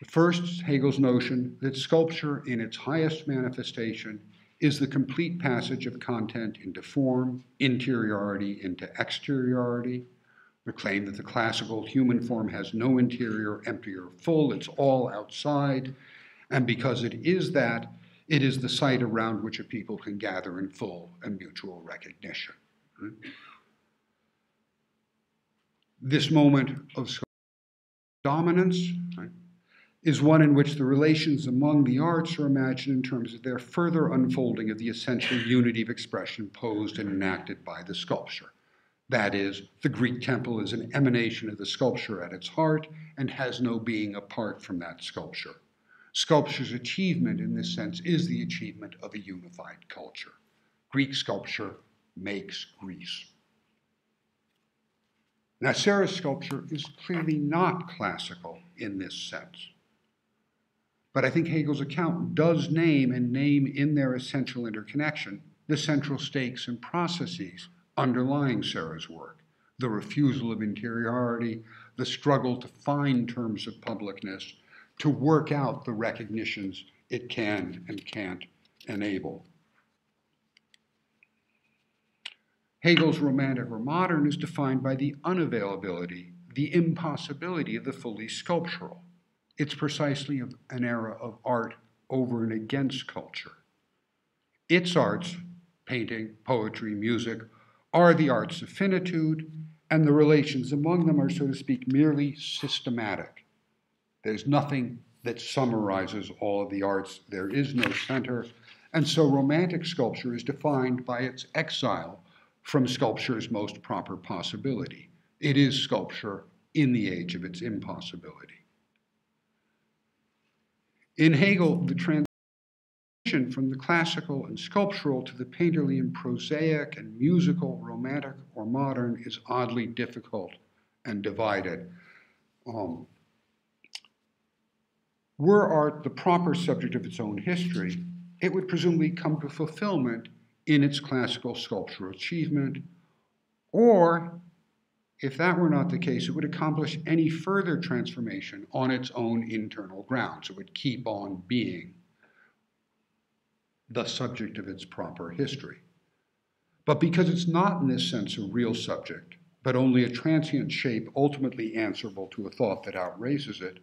First, Hegel's notion that sculpture in its highest manifestation is the complete passage of content into form, interiority into exteriority. The claim that the classical human form has no interior, empty or full, it's all outside. And because it is that, it is the site around which a people can gather in full and mutual recognition. This moment of dominance is one in which the relations among the arts are imagined in terms of their further unfolding of the essential unity of expression posed and enacted by the sculpture. That is, the Greek temple is an emanation of the sculpture at its heart and has no being apart from that sculpture. Sculpture's achievement in this sense is the achievement of a unified culture. Greek sculpture makes Greece. Now, Serra's sculpture is clearly not classical in this sense. But I think Hegel's account does name in their essential interconnection the central stakes and processes underlying Serra's work, the refusal of interiority, the struggle to find terms of publicness, to work out the recognitions it can and can't enable. Hegel's romantic or modern is defined by the unavailability, the impossibility of the fully sculptural. It's precisely an era of art over and against culture. Its arts, painting, poetry, music, are the arts of finitude, and the relations among them are, so to speak, merely systematic. There's nothing that summarizes all of the arts. There is no center. And so romantic sculpture is defined by its exile from sculpture's most proper possibility. It is sculpture in the age of its impossibility. In Hegel, the transition from the classical and sculptural to the painterly and prosaic and musical, romantic or modern, is oddly difficult and divided. Were art the proper subject of its own history, it would presumably come to fulfillment in its classical sculptural achievement, or, if that were not the case, it would accomplish any further transformation on its own internal grounds. It would keep on being the subject of its proper history. But because it's not in this sense a real subject, but only a transient shape ultimately answerable to a thought that outraces it,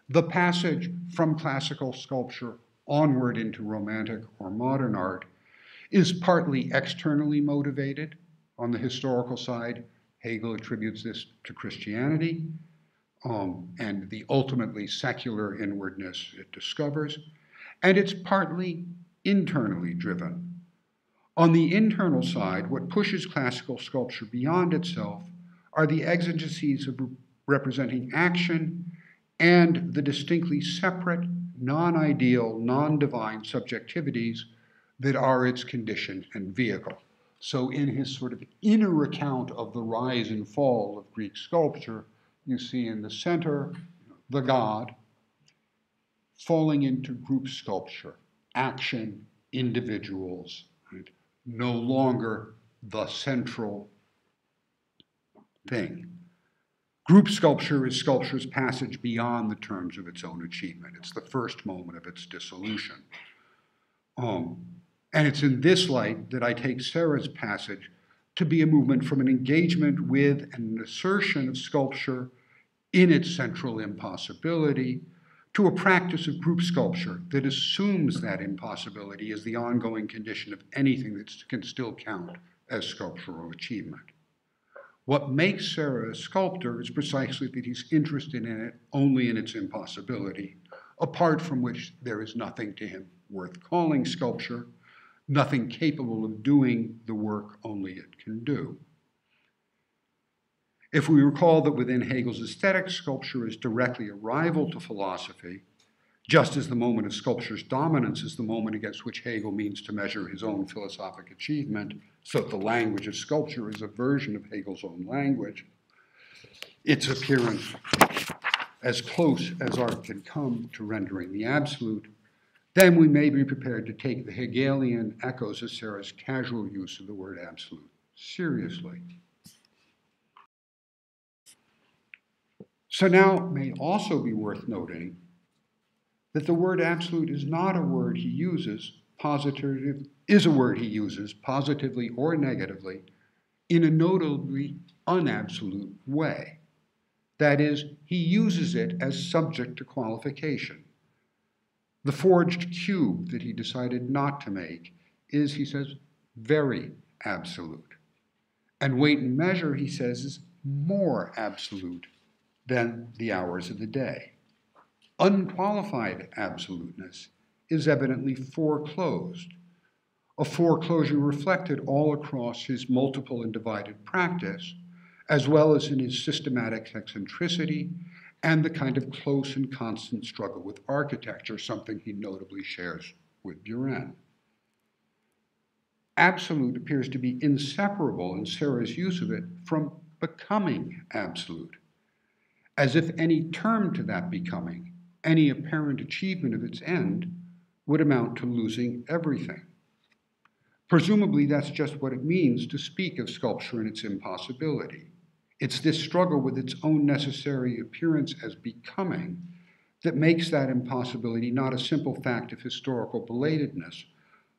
the passage from classical sculpture onward into romantic or modern art is partly externally motivated. On the historical side, Hegel attributes this to Christianity and the ultimately secular inwardness it discovers, and it's partly internally driven. On the internal side, what pushes classical sculpture beyond itself are the exigencies of representing action and the distinctly separate, non-ideal, non-divine subjectivities that are its condition and vehicle. So in his sort of inner account of the rise and fall of Greek sculpture, you see in the center the god falling into group sculpture, action, individuals, right? No longer the central thing. Group sculpture is sculpture's passage beyond the terms of its own achievement. It's the first moment of its dissolution. And it's in this light that I take Serra's passage to be a movement from an engagement with and an assertion of sculpture in its central impossibility to a practice of group sculpture that assumes that impossibility as the ongoing condition of anything that can still count as sculptural achievement. What makes Serra a sculptor is precisely that he's interested in it only in its impossibility, apart from which there is nothing to him worth calling sculpture, nothing capable of doing the work only it can do. If we recall that within Hegel's aesthetic, sculpture is directly a rival to philosophy, just as the moment of sculpture's dominance is the moment against which Hegel means to measure his own philosophic achievement, so that the language of sculpture is a version of Hegel's own language, its appearance as close as art can come to rendering the absolute, then we may be prepared to take the Hegelian echoes of Serra's casual use of the word absolute seriously. So now it may also be worth noting that the word absolute is not a word he uses, is a word he uses positively or negatively in a notably unabsolute way. That is, he uses it as subject to qualification. The forged cube that he decided not to make is, he says, very absolute. And weight and measure, he says, is more absolute than the hours of the day. Unqualified absoluteness is evidently foreclosed, a foreclosure reflected all across his multiple and divided practice, as well as in his systematic eccentricity and the kind of close and constant struggle with architecture, something he notably shares with Buren. Absolute appears to be inseparable in Serra's use of it from becoming absolute, as if any term to that becoming, any apparent achievement of its end, would amount to losing everything. Presumably, that's just what it means to speak of sculpture and its impossibility. It's this struggle with its own necessary appearance as becoming that makes that impossibility not a simple fact of historical belatedness,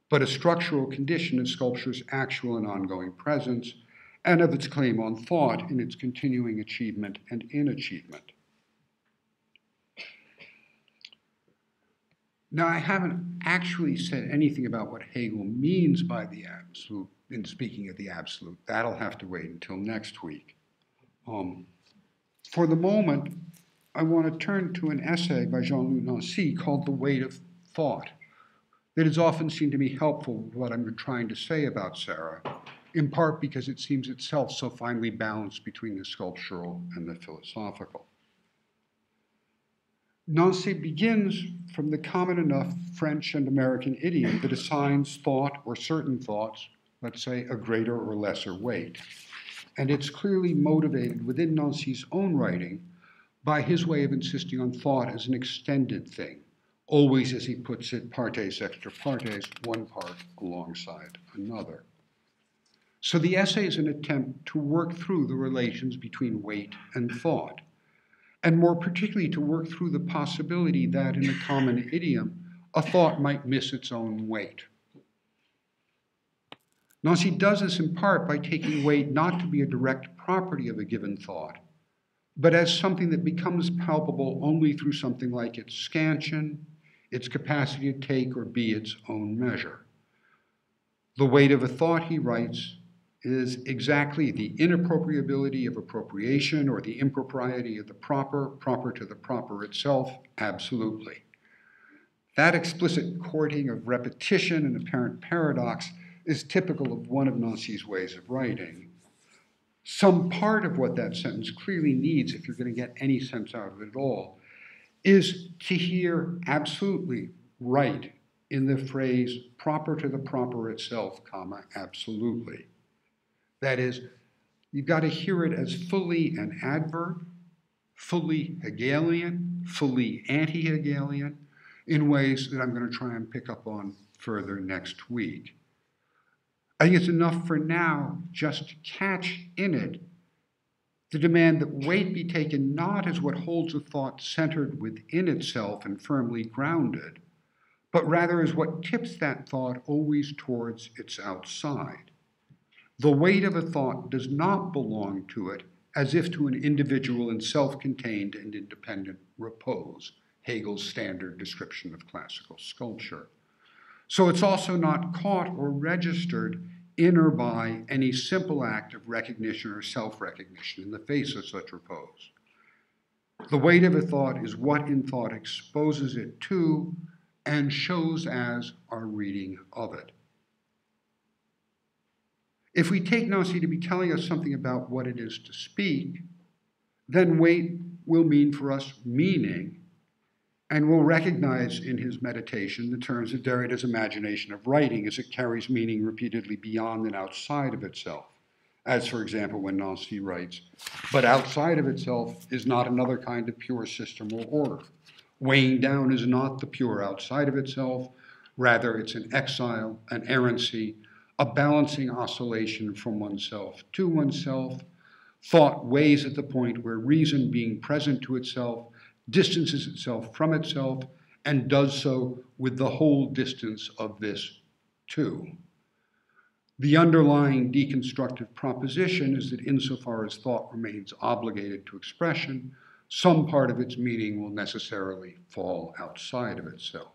but a structural condition of sculpture's actual and ongoing presence, and of its claim on thought in its continuing achievement and inachievement. Now, I haven't actually said anything about what Hegel means by the absolute in speaking of the absolute. That'll have to wait until next week. For the moment, I want to turn to an essay by Jean-Louis Nancy called The Weight of Thought that has often seemed to me helpful with what I'm trying to say about Serra, in part because it seems itself so finely balanced between the sculptural and the philosophical. Nancy begins from the common enough French and American idiom that assigns thought or certain thoughts, let's say, a greater or lesser weight. And it's clearly motivated within Nancy's own writing by his way of insisting on thought as an extended thing, always, as he puts it, partes extra partes, one part alongside another. So the essay is an attempt to work through the relations between weight and thought, and more particularly to work through the possibility that in a common idiom, a thought might miss its own weight. Nancy does this in part by taking weight not to be a direct property of a given thought, but as something that becomes palpable only through something like its scansion, its capacity to take or be its own measure. The weight of a thought, he writes, is exactly the inappropriability of appropriation or the impropriety of the proper to the proper itself, absolutely. That explicit courting of repetition and apparent paradox is typical of one of Nancy's ways of writing. Some part of what that sentence clearly needs, if you're going to get any sense out of it at all, is to hear absolutely right in the phrase proper to the proper itself, comma, absolutely. That is, you've got to hear it as fully an adverb, fully Hegelian, fully anti-Hegelian, in ways that I'm going to try and pick up on further next week. I think it's enough for now just to catch in it the demand that weight be taken not as what holds a thought centered within itself and firmly grounded, but rather as what tips that thought always towards its outside. The weight of a thought does not belong to it as if to an individual and self-contained and independent repose, Hegel's standard description of classical sculpture. So it's also not caught or registered in or by any simple act of recognition or self-recognition in the face of such repose. The weight of a thought is what in thought exposes it to and shows as our reading of it. If we take Nancy to be telling us something about what it is to speak, then weight will mean for us meaning, and we'll recognize in his meditation the terms of Derrida's imagination of writing as it carries meaning repeatedly beyond and outside of itself. As, for example, when Nancy writes, but outside of itself is not another kind of pure system or order. Weighing down is not the pure outside of itself, rather it's an exile, an errancy, a balancing oscillation from oneself to oneself. Thought weighs at the point where reason, being present to itself, distances itself from itself and does so with the whole distance of this too. The underlying deconstructive proposition is that insofar as thought remains obligated to expression, some part of its meaning will necessarily fall outside of itself.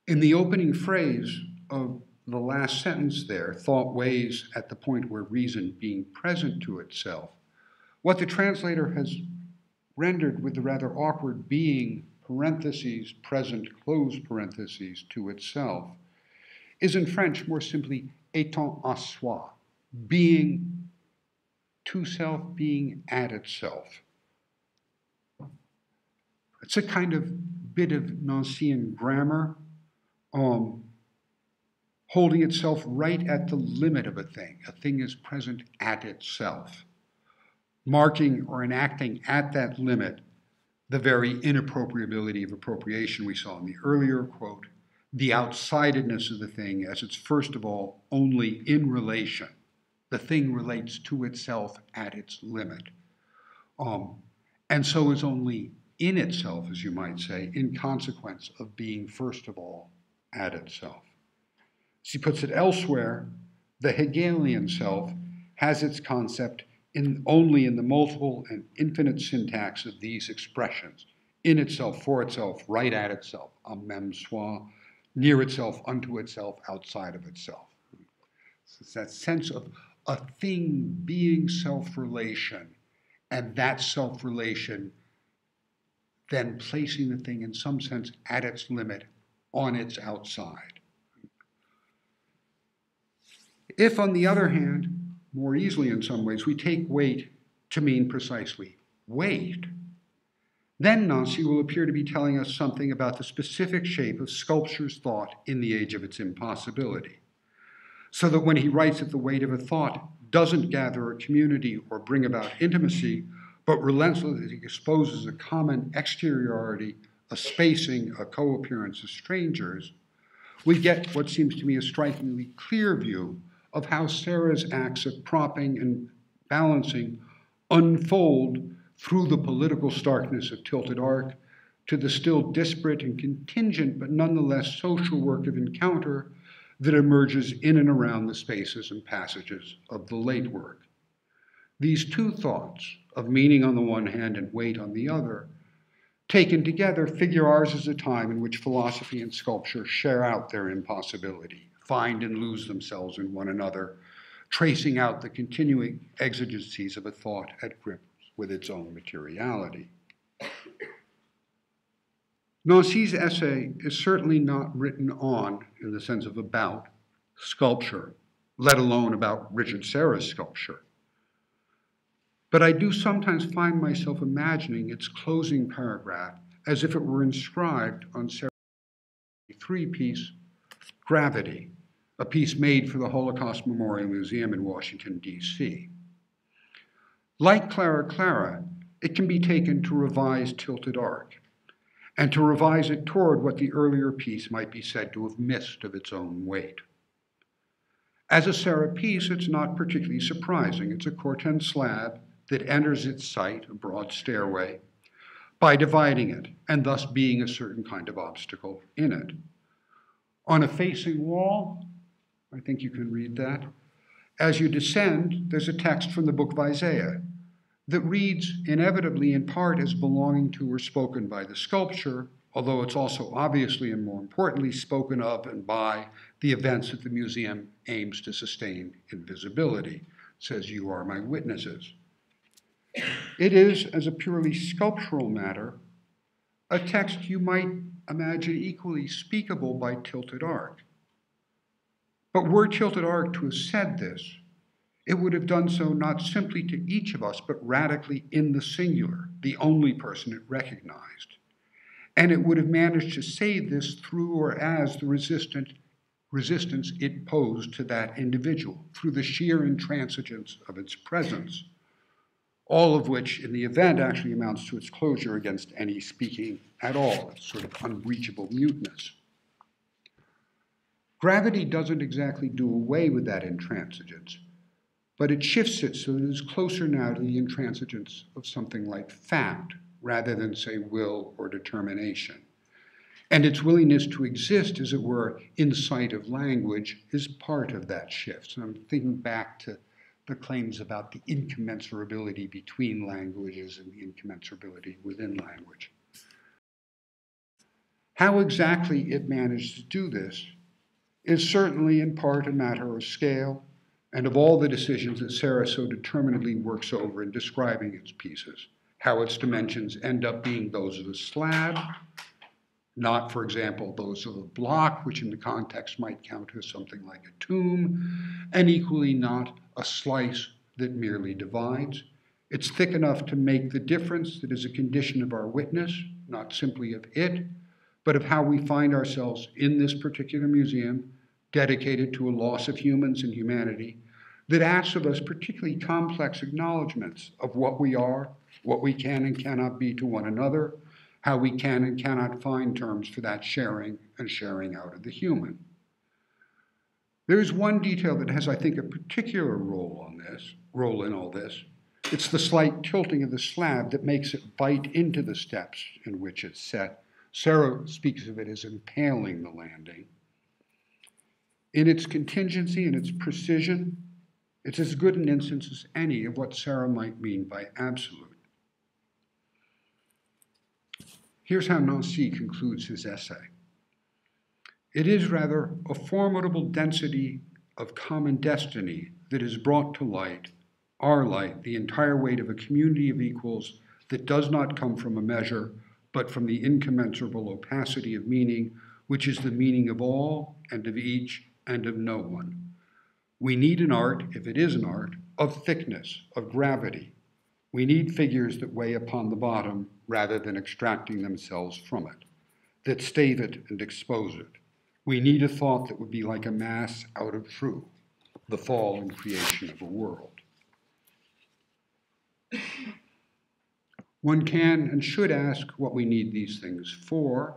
In the opening phrase of the last sentence there, thought weighs at the point where reason being present to itself, what the translator has rendered with the rather awkward being parentheses, present, close parentheses, to itself, is in French more simply étant à soi, being to self, being at itself. It's a kind of bit of Nancian grammar, holding itself right at the limit of a thing. A thing is present at itself, marking or enacting at that limit the very inappropriability of appropriation we saw in the earlier quote, the outsidedness of the thing as it's first of all only in relation. The thing relates to itself at its limit. And so is only in itself, as you might say, in consequence of being first of all at itself. As he puts it elsewhere, the Hegelian self has its concept only in the multiple and infinite syntax of these expressions, in itself, for itself, right at itself, en même soi, near itself, unto itself, outside of itself. So it's that sense of a thing being self-relation, and that self-relation then placing the thing in some sense at its limit, on its outside. If, on the other hand, more easily in some ways, we take weight to mean precisely weight, then Nancy will appear to be telling us something about the specific shape of sculpture's thought in the age of its impossibility. So that when he writes that the weight of a thought doesn't gather a community or bring about intimacy, but relentlessly exposes a common exteriority, a spacing, a co-appearance of strangers, we get what seems to me a strikingly clear view of how Serra's acts of propping and balancing unfold through the political starkness of Tilted Arc to the still disparate and contingent but nonetheless social work of encounter that emerges in and around the spaces and passages of the late work. These two thoughts, of meaning on the one hand and weight on the other, taken together figure ours as a time in which philosophy and sculpture share out their impossibility, find and lose themselves in one another, tracing out the continuing exigencies of a thought at grips with its own materiality. Nancy's essay is certainly not written on, in the sense of about, sculpture, let alone about Richard Serra's sculpture. But I do sometimes find myself imagining its closing paragraph as if it were inscribed on Serra's three-piece Gravity, a piece made for the Holocaust Memorial Museum in Washington, D.C. Like Clara Clara, it can be taken to revise Tilted Arc, and to revise it toward what the earlier piece might be said to have missed of its own weight. As a Serra piece, it's not particularly surprising. It's a Corten slab that enters its site, a broad stairway, by dividing it, and thus being a certain kind of obstacle in it. On a facing wall, I think you can read that, as you descend, there's a text from the book of Isaiah that reads inevitably in part as belonging to or spoken by the sculpture, although it's also obviously and more importantly spoken of and by the events that the museum aims to sustain in visibility. It says, "You are my witnesses." It is, as a purely sculptural matter, a text you might imagine equally speakable by Tilted Arc. But were Tilted Arc to have said this, it would have done so not simply to each of us, but radically in the singular, the only person it recognized. And it would have managed to say this through or as the resistance it posed to that individual, through the sheer intransigence of its presence, all of which in the event actually amounts to its closure against any speaking at all, it's sort of unreachable muteness. Gravity doesn't exactly do away with that intransigence, but it shifts it so that it is closer now to the intransigence of something like fact, rather than, say, will or determination. And its willingness to exist, as it were, in sight of language is part of that shift. So I'm thinking back to the claims about the incommensurability between languages and the incommensurability within language. How exactly it managed to do this is certainly in part a matter of scale and of all the decisions that Serra so determinedly works over in describing its pieces, how its dimensions end up being those of a slab, not, for example, those of a block, which in the context might count as something like a tomb, and equally not a slice that merely divides. It's thick enough to make the difference that is a condition of our witness, not simply of it, but of how we find ourselves in this particular museum, dedicated to a loss of humans and humanity, that asks of us particularly complex acknowledgments of what we are, what we can and cannot be to one another, how we can and cannot find terms for that sharing and sharing out of the human. There is one detail that has, I think, a particular role in all this. It's the slight tilting of the slab that makes it bite into the steps in which it's set. Serra speaks of it as impaling the landing. In its contingency and its precision, it's as good an instance as any of what Serra might mean by absolute. Here's how Nancy concludes his essay. It is rather a formidable density of common destiny that is brought to light, our light, the entire weight of a community of equals that does not come from a measure, but from the incommensurable opacity of meaning, which is the meaning of all and of each and of no one. We need an art, if it is an art, of thickness, of gravity. We need figures that weigh upon the bottom rather than extracting themselves from it, that stave it and expose it. We need a thought that would be like a mass out of true, the fall and creation of a world. One can and should ask what we need these things for,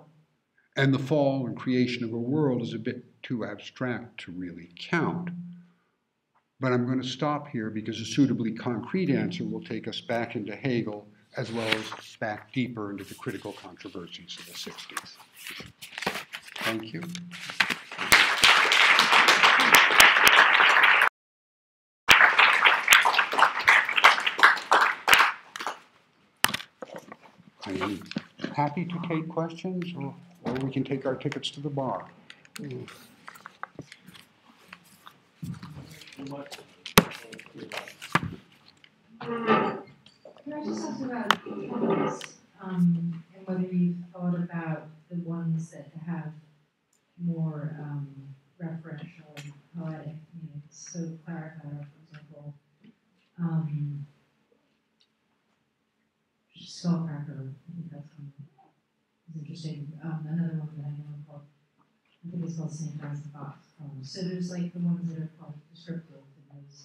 and the fall and creation of a world is a bit too abstract to really count. But I'm going to stop here because a suitably concrete answer will take us back into Hegel as well as back deeper into the critical controversies of the 60s. Thank you. I'm happy to take questions, or we can take our tickets to the bar. Can I just ask about titles, and whether you've thought about the ones that have more referential and poetic meanings? So clarifier, for example, Skullcracker, I think that's one is interesting. Another one that I know called, I think it's called St. John's the Fox. So there's like the ones that are called descriptive, and those,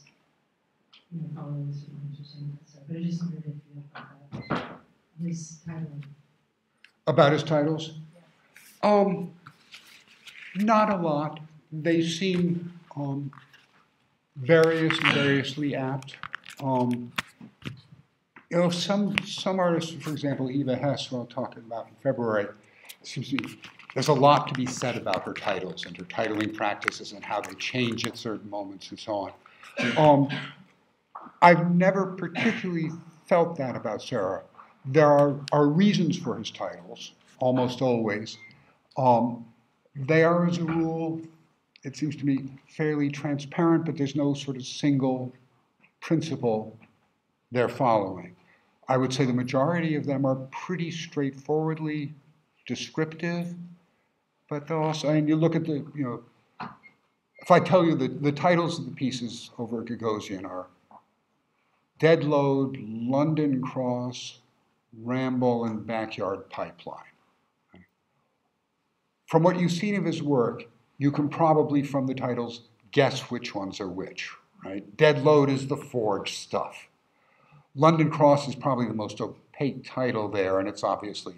follows are interesting and stuff. But I just wondered if you thought about his titling. About his titles? Not a lot. They seem variously apt. Some artists, for example, Eva Hess, who I'll talk about in February, seems to be, there's a lot to be said about her titles and her titling practices and how they change at certain moments and so on. I've never particularly felt that about Serra. There are reasons for his titles, almost always. They are, as a rule, it seems to me, fairly transparent, but there's no sort of single principle they're following. I would say the majority of them are pretty straightforwardly descriptive, but they'll also, you look at the, if I tell you the titles of the pieces over at Gagosian are Dead Load, London Cross, Ramble, and Backyard Pipeline. From what you've seen of his work, you can probably, from the titles, guess which ones are which, right? Dead Load is the forged stuff. London Cross is probably the most opaque title there, and it's obviously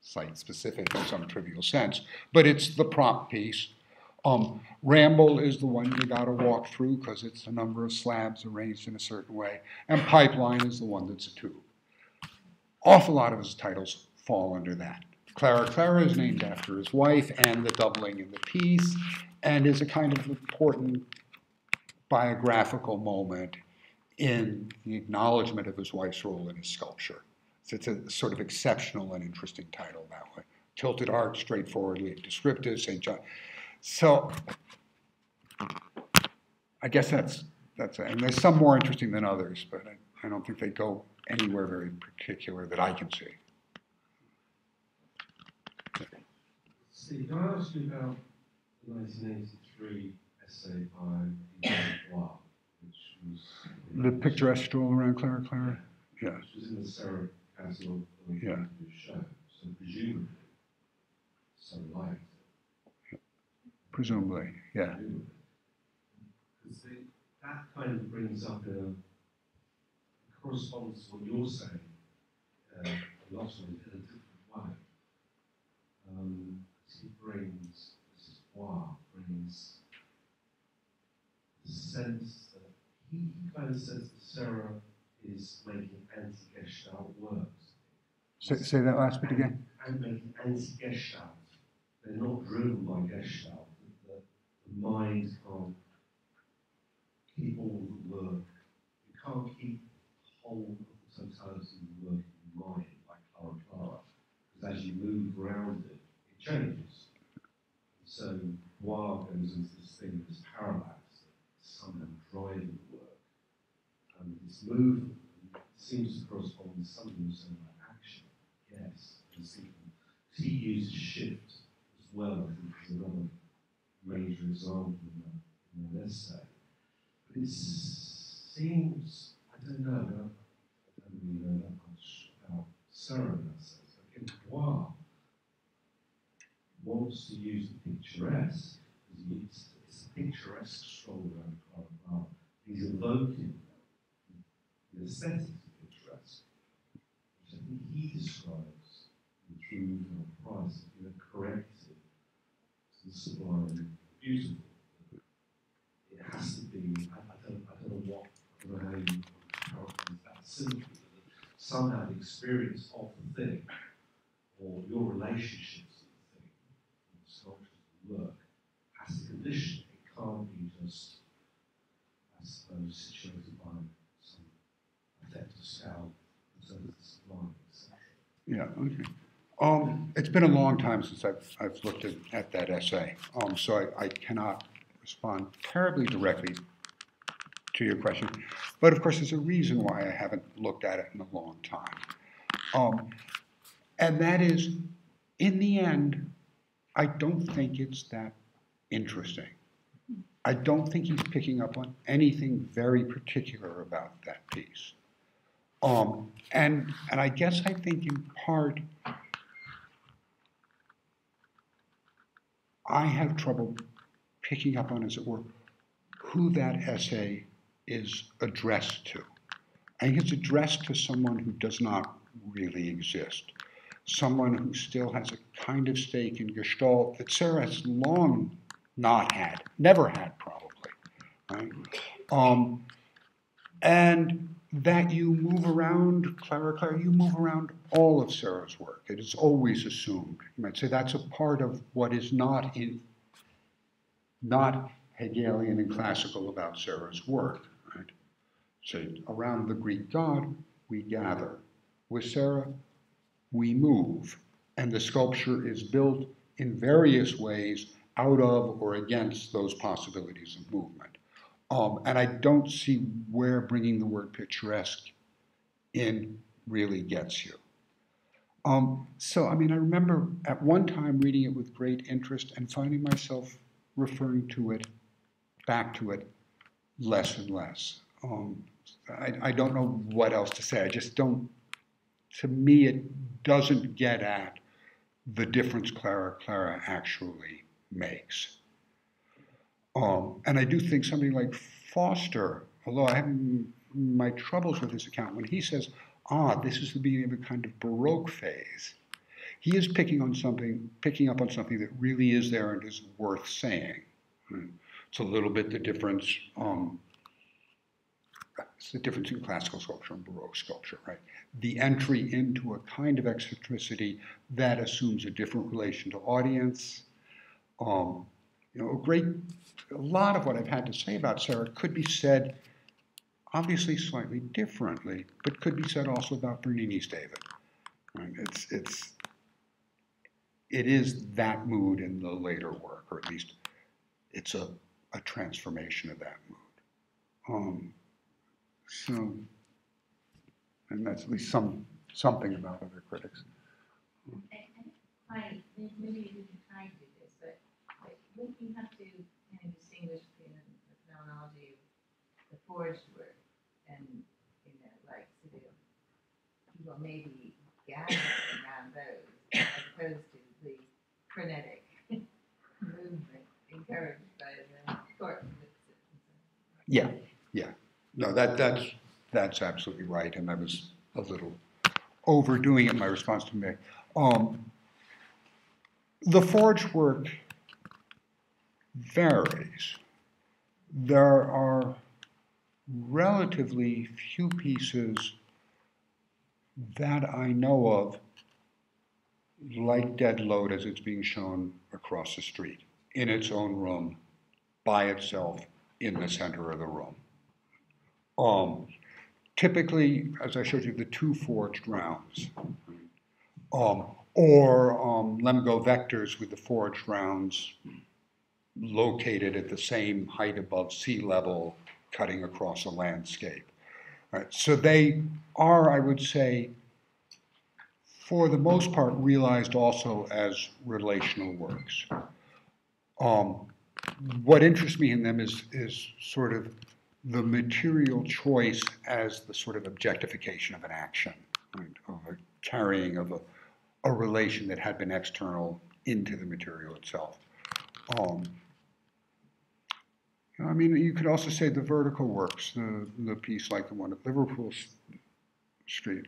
site-specific in some trivial sense, but it's the prop piece. Ramble is the one you gotta walk through because it's a number of slabs arranged in a certain way, and Pipeline is the one that's a tube. awful lot of his titles fall under that. Clara is named after his wife and the doubling in the piece, and is a kind of important biographical moment in the acknowledgement of his wife's role in his sculpture. So it's a sort of exceptional and interesting title that way. Tilted art, straightforwardly descriptive, St. John. So I guess that's it. And there's some more interesting than others, but I don't think they go anywhere very particular that I can see. Steve, can I ask you about the 1983 essay by Melville, which was... The picturesque stroll around Clara? Yeah. Which was in the Serra Castle yeah. show, so presumably, so liked it. Presumably, yeah. Because that kind of brings up a corresponds to what you're saying a lot of it in a different way. He brings, this is Bois, brings the sense that he kind of says that Serra is making anti-Gestalt works. Say that last bit again. And making anti-Gestalt. They're not driven by Gestalt. The mind can't keep all the work. You can't keep hold of the totality of the work in your mind like Clara. Because as you move around it, it changes. So Bois goes into this thing, this parallax that somehow driving the work. And this movement seems to correspond with something you said about action. Yes. He uses shift as well, I think, is another major example in that essay. But it seems, I don't know, I don't really know that much about Serra in that sense. Like if Bois wants to use the picturesque, because it's a picturesque stroll around Clara. He's evoking the aesthetics of picturesque, which I think he describes through Price, corrected to the sublime, beautiful. It has to be, I don't know how you characterize that simply, but somehow the experience of the thing, or your relationships with the thing, or the sculpture of the work, has to condition it. It can't be just, I suppose, situated by some affective scale, so that the sublime, etc. Yeah, okay. It's been a long time since I've looked at that essay, so I cannot respond terribly directly to your question. But of course, there's a reason why I haven't looked at it in a long time. And that is, in the end, I don't think it's that interesting. I don't think he's picking up on anything very particular about that piece. And I guess I think in part, I have trouble picking up on, as it were, who that essay is addressed to. I think it's addressed to someone who does not really exist, someone who still has a kind of stake in Gestalt that Serra has long not had, never had probably, right? And that you move around Clara, you move around all of Serra's work. It is always assumed. You might say that's a part of what is not Hegelian and classical about Serra's work. Right? So around the Greek god, we gather. With Serra, we move. And the sculpture is built in various ways out of or against those possibilities of movement. And I don't see where bringing the word picturesque in really gets you. So, I mean, I remember at one time reading it with great interest and finding myself referring to it, back to it, less and less. I don't know what else to say. I just don't, to me, it doesn't get at the difference Clara actually makes. And I do think somebody like Foster, although I have my troubles with his account, when he says, this is the beginning of a kind of Baroque phase, he is picking up on something that really is there and is worth saying. It's a little bit the difference, it's the difference in classical sculpture and Baroque sculpture, right? The entry into a kind of eccentricity that assumes a different relation to audience. You know, a lot of what I've had to say about Serra could be said, obviously slightly differently, but could be said also about Bernini's David. Right? It is that mood in the later work, or at least it's a transformation of that mood. So, and that's at least something about other critics. Maybe you can try to do this, but wouldn't you have to kind of distinguish between the phenomenology of the forged work and, you know, like sort of people maybe gathering around those as opposed to the frenetic movement encouraged by the court. Yeah. No, that's absolutely right, and I was a little overdoing it in my response to Mick. The forged work varies. There are relatively few pieces that I know of like Dead Load as it's being shown across the street, in its own room, by itself, in the center of the room. Typically, as I showed you, the two forged rounds, or Lemgo vectors with the forged rounds located at the same height above sea level, cutting across a landscape. Right? So they are, I would say, for the most part, realized also as relational works. What interests me in them is sort of the material choice as the sort of objectification of an action, right? Of a carrying of a relation that had been external into the material itself. I mean, you could also say the vertical works, the piece like the one at Liverpool Street.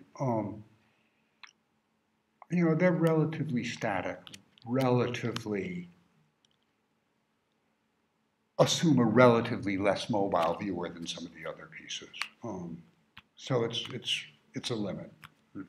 You know, they're relatively static, relatively assume a relatively less mobile viewer than some of the other pieces. So it's a limit. Yeah.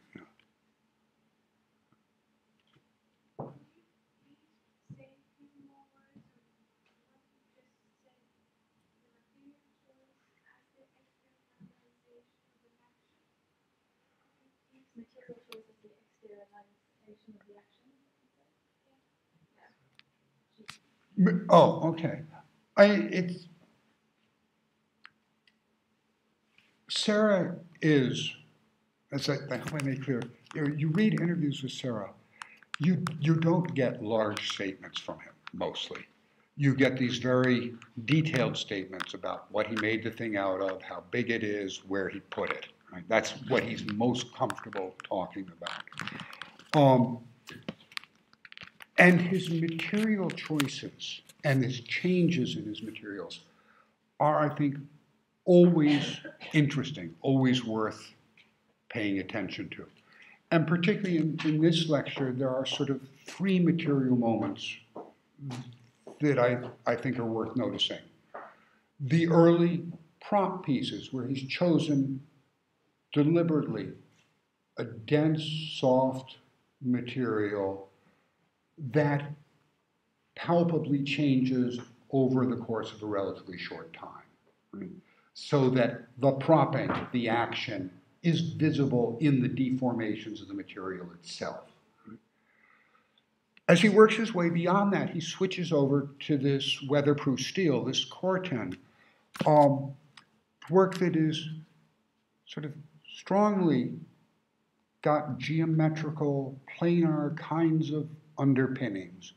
Material choice is the exteriorization of the action. Oh, okay. Serra is, as I hope I made clear, you read interviews with Serra, you don't get large statements from him, mostly. You get these very detailed statements about what he made the thing out of, how big it is, where he put it. Right? That's what he's most comfortable talking about. And his material choices and his changes in his materials are, I think, always interesting, always worth paying attention to. And particularly in this lecture, there are sort of three material moments that I think are worth noticing. The early prop pieces, where he's chosen deliberately a dense, soft material that palpably changes over the course of a relatively short time, right? So that the propping, the action, is visible in the deformations of the material itself. Right? As he works his way beyond that, he switches over to this weatherproof steel, this Corten, work that is sort of strongly got geometrical, planar kinds of underpinnings.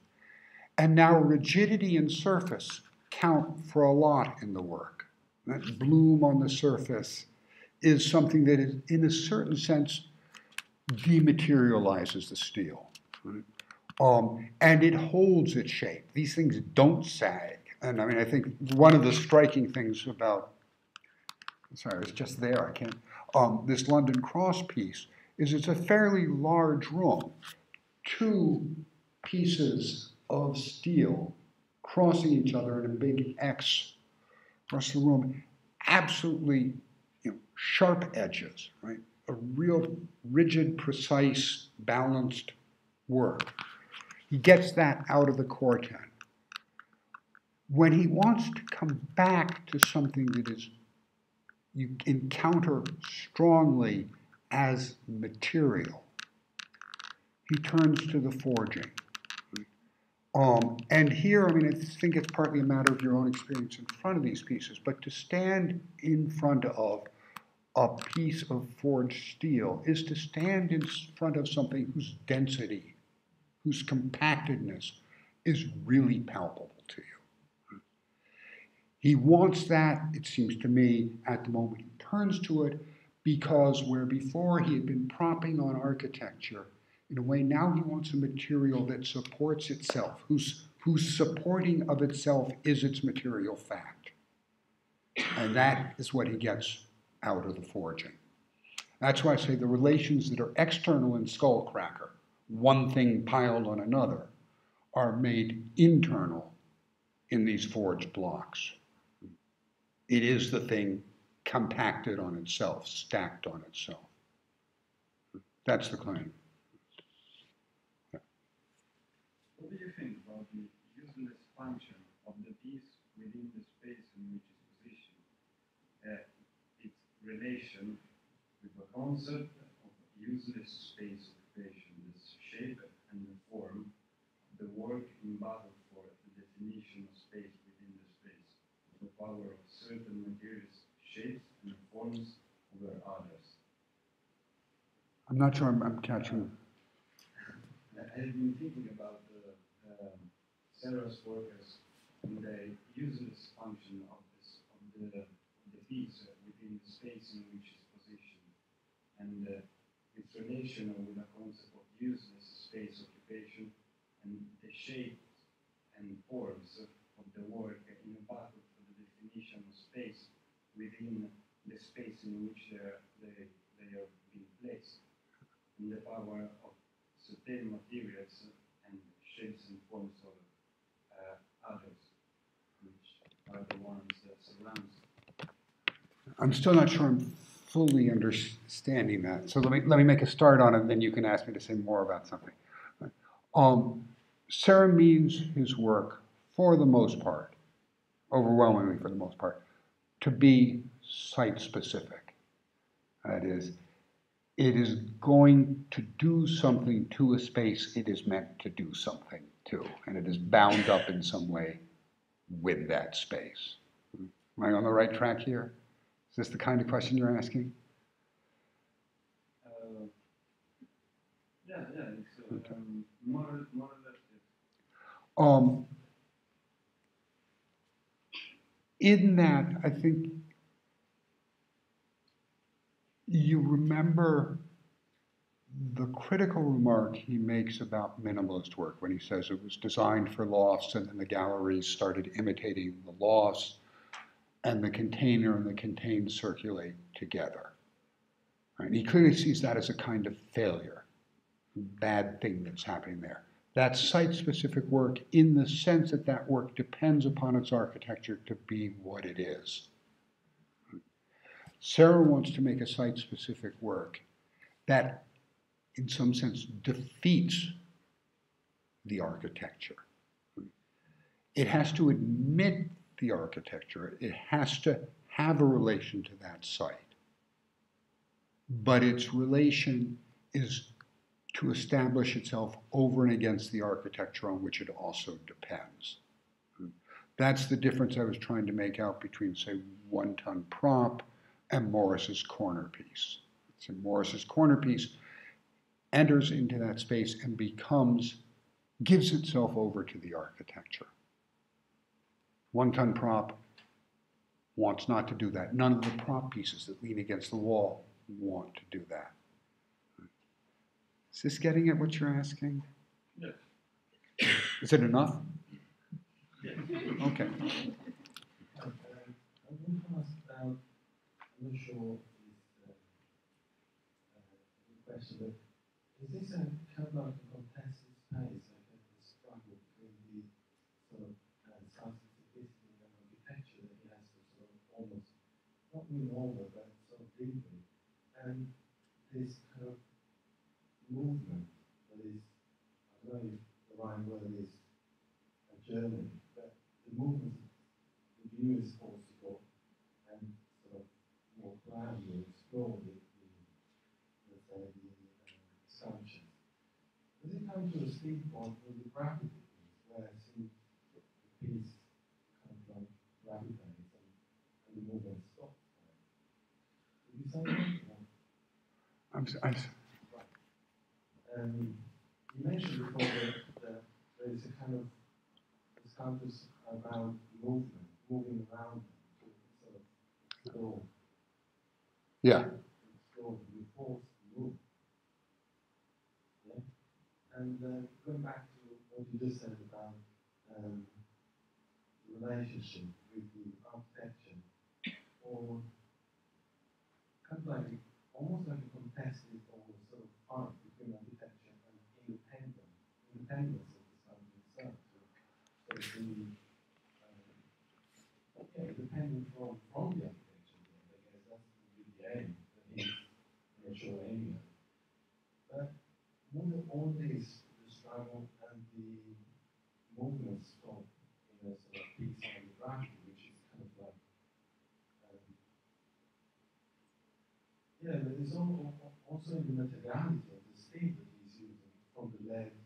And now rigidity and surface count for a lot in the work. That bloom on the surface is something that is, in a certain sense, dematerializes the steel. Right? And it holds its shape. These things don't sag. And I mean, I think one of the striking things about, sorry, it's just there, I can't, this London Cross piece is it's a fairly large room. Two pieces of steel crossing each other in a big X across the room, absolutely sharp edges, right? A real rigid, precise, balanced work. He gets that out of the quartet. When he wants to come back to something that is you encounter strongly as material, he turns to the forging. And here, I mean, I think it's partly a matter of your own experience in front of these pieces, but to stand in front of a piece of forged steel is to stand in front of something whose density, whose compactedness is really palpable to you. He wants that, it seems to me, at the moment he turns to it, because where before he had been propping on architecture, in a way now he wants a material that supports itself, whose supporting of itself is its material fact. And that is what he gets out of the forging. That's why I say the relations that are external in Skullcracker, one thing piled on another, are made internal in these forged blocks. It is the thing compacted on itself, stacked on itself. That's the claim. What do you think about the useless function of the piece within the space in which it's positioned? Its relation with the concept of useless space occupation, this shape and the form of the work in battle for the definition of space within the space, the power of certain materials, shapes and forms over others. I'm not sure I'm catching. I have been thinking about Serra's workers and the useless function of the piece within the space in which it's positioned, and its relation with the concept of useless space occupation and the shapes and forms of the work in a battle for the definition of space within the space in which they are being placed, and the power of certain materials and shapes and forms of others, which are the ones that surround them. I'm still not sure I'm fully understanding that. So let me make a start on it, and then you can ask me to say more about something. Serra means his work, for the most part, overwhelmingly for the most part, to be site-specific. That is, it is going to do something to a space it is meant to do something to, and it is bound up in some way with that space. Am I on the right track here? Is this the kind of question you're asking? Yeah, it's okay. More or less. In that, I think you remember the critical remark he makes about minimalist work when he says it was designed for lofts and then the galleries started imitating the lofts and the container and the contained circulate together. Right? And he clearly sees that as a kind of failure, bad thing that's happening there. That's site-specific work in the sense that that work depends upon its architecture to be what it is. Serra wants to make a site-specific work that, in some sense, defeats the architecture. It has to admit the architecture. It has to have a relation to that site. But its relation is to establish itself over and against the architecture on which it also depends. That's the difference I was trying to make out between, say, one-ton prop and Morris's corner piece. So Morris's corner piece enters into that space and gives itself over to the architecture. One-ton prop wants not to do that. None of the prop pieces that lean against the wall want to do that. Is this getting at what you're asking? Yes. Is it enough? Yes. Okay. I want to ask about, I'm not sure if it's a question, but is this a kind of a contested space, like a struggle between the sort of site-specificity and architecture that he has to sort of almost, not win over, but sort deeply. And this kind of movement that is, I don't know if the right word is a journey, but the movement, the view is possible and sort of more planned explore let's say, the assumptions. Does it come to a speed point with the gravity piece, where I see the piece kind of like gravitates and the movement stops? Would you say that? You mentioned before that there is a kind of this campus around movement, moving around to sort of explore. Yeah. Explore, be forced to move. Yeah? And going back to what you just said about the relationship with the architecture, or kind of like almost like a contested or sort of fight between architecture and independence of the site itself. So the independent from the architecture, I guess that's the aim that he's not sure aiming at. But wouldn't all this, the struggle and the movement stop in a sort of piece on the graphic, which is kind of like yeah, but it's also in the materiality of the state that he's using, from the lead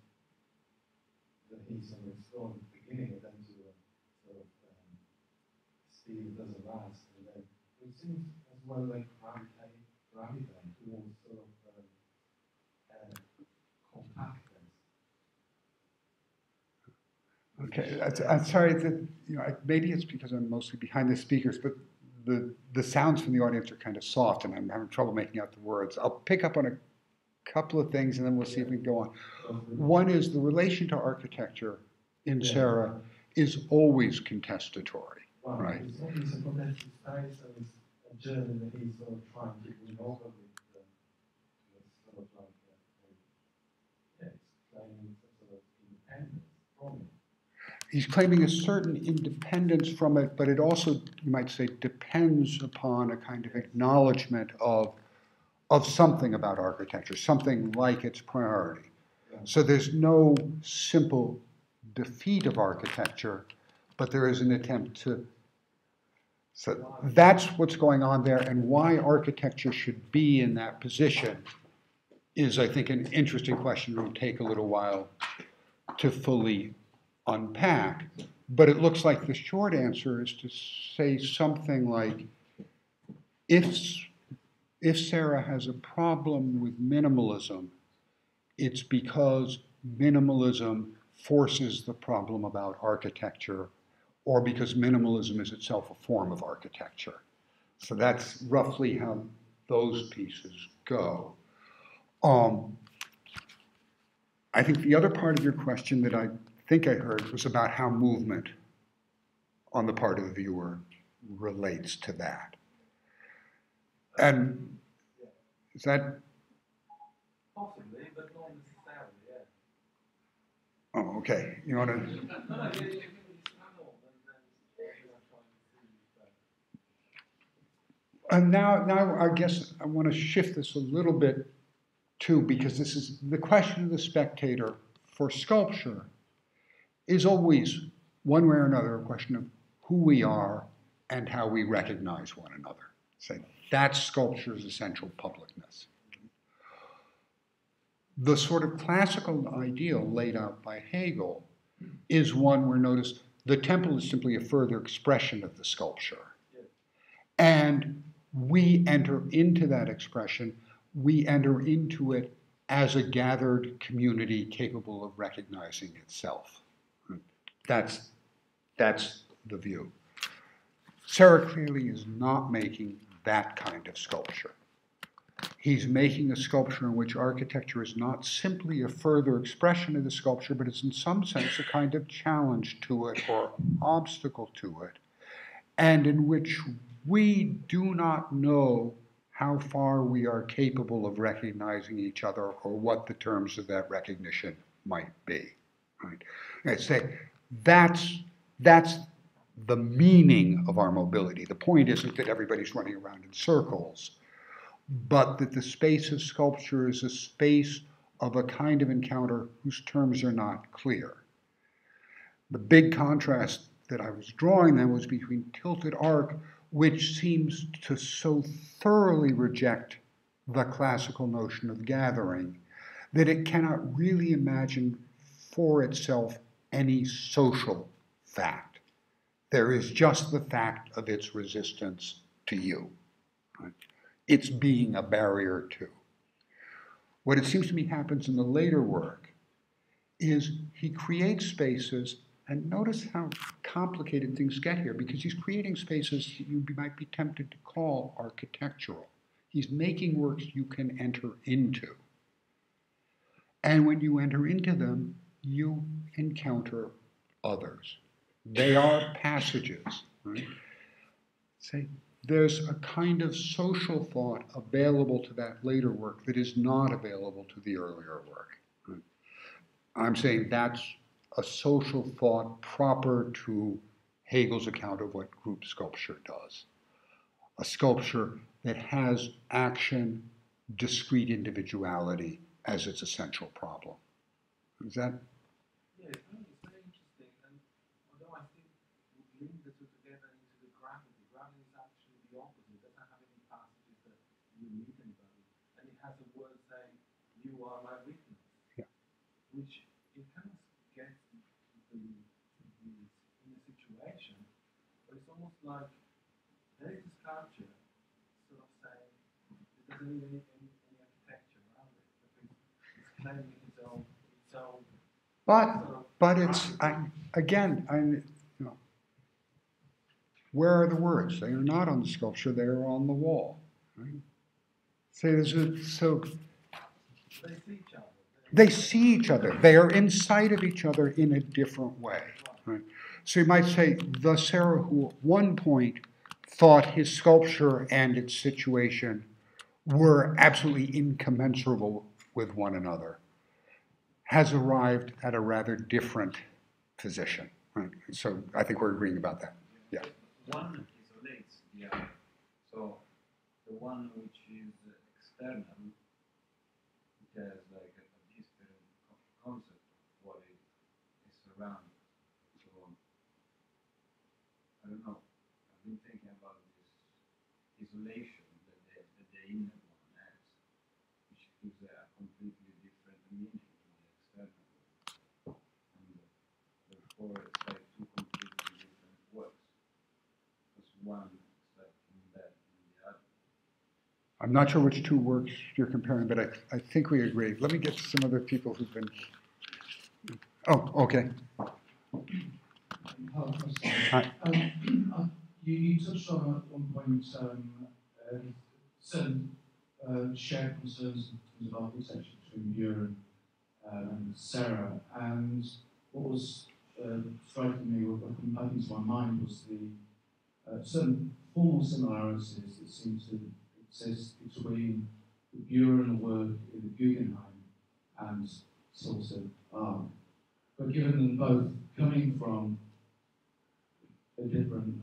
that he's sort of exploring at the beginning, and then to a sort of steel that doesn't last, and then it seems as well like gravitate towards sort of compactness. Okay, I'm sorry that, maybe it's because I'm mostly behind the speakers, but the sounds from the audience are kind of soft, and I'm having trouble making out the words. I'll pick up on a couple of things, and then we'll see if we can go on. One is the relation to architecture in Serra is always contestatory, right? It's always a contested space, and it's a journey that he's sort of trying to win over with sort of like it's claiming some sort of independence from it. He's claiming a certain independence from it, but it also, you might say, depends upon a kind of acknowledgement of something about architecture, something like its priority. Yeah. So there's no simple defeat of architecture, but there is an attempt to. So that's what's going on there, and why architecture should be in that position is, I think, an interesting question that will take a little while to fully unpack. But it looks like the short answer is to say something like, if Serra has a problem with minimalism, it's because minimalism forces the problem about architecture, or because minimalism is itself a form of architecture. So that's roughly how those pieces go. I think the other part of your question that I think I heard was about how movement on the part of the viewer relates to that. And is that? Possibly, but not necessarily, yeah. Oh, okay. You want to? And now I guess I want to shift this a little bit too, because this is the question of the spectator for sculpture is always, one way or another, a question of who we are and how we recognize one another. So that's sculpture's essential publicness. The sort of classical ideal laid out by Hegel is one where, notice, the temple is simply a further expression of the sculpture. And we enter into that expression, we enter into it as a gathered community capable of recognizing itself. That's the view. Serra clearly is not making that kind of sculpture. He's making a sculpture in which architecture is not simply a further expression of the sculpture, but is in some sense a kind of challenge to it or obstacle to it, and in which we do not know how far we are capable of recognizing each other or what the terms of that recognition might be. Right? I'd say that's the meaning of our mobility. The point isn't that everybody's running around in circles, but that the space of sculpture is a space of a kind of encounter whose terms are not clear. The big contrast that I was drawing then was between tilted arc, which seems to so thoroughly reject the classical notion of gathering that it cannot really imagine for itself any social fact. There is just the fact of its resistance to you, right? Its being a barrier to. What it seems to me happens in the later work is he creates spaces, and notice how complicated things get here, because he's creating spaces you might be tempted to call architectural. He's making works you can enter into. And when you enter into them, you encounter others. They are passages, right? Say, there's a kind of social thought available to that later work that is not available to the earlier work. Right? I'm saying that's a social thought proper to Hegel's account of what group sculpture does. A sculpture that has action, discrete individuality as its essential problem. Is that? Yeah, it's very interesting. And although I think we link the two together into the gravity is actually the opposite. It doesn't have any passages that you meet anybody. And it has a word saying, you are my witness. Yeah. Which it kind of gets in a situation, but it's almost like there is a sculpture sort of saying it doesn't need any architecture around it. It's claiming its own But it's, where are the words? They are not on the sculpture, they are on the wall. Right? So they see each other. they see each other. They are inside of each other in a different way. Right? So you might say the Serra who at one point thought his sculpture and its situation were absolutely incommensurable with one another, has arrived at a rather different position. Right? So I think we're agreeing about that. Yeah. One isolates the other. So the one which is external, it has like a different concept of what it is surrounding. So I don't know. I've been thinking about this isolation that the inner one has, which gives a completely different meaning to the external one. And therefore it's like two completely different works. Because one is like embedded in the other. I'm not sure which two works you're comparing, but I think we agree. Let me get to some other people who've been. Oh, okay. Hi. You touched on at one point certain shared concerns in terms of architecture between Buren and Serra, and what was striking me, or coming back into my mind, was the certain formal similarities that seem to exist between the Buren work in the Guggenheim and Tilted art. But given them both coming from a different,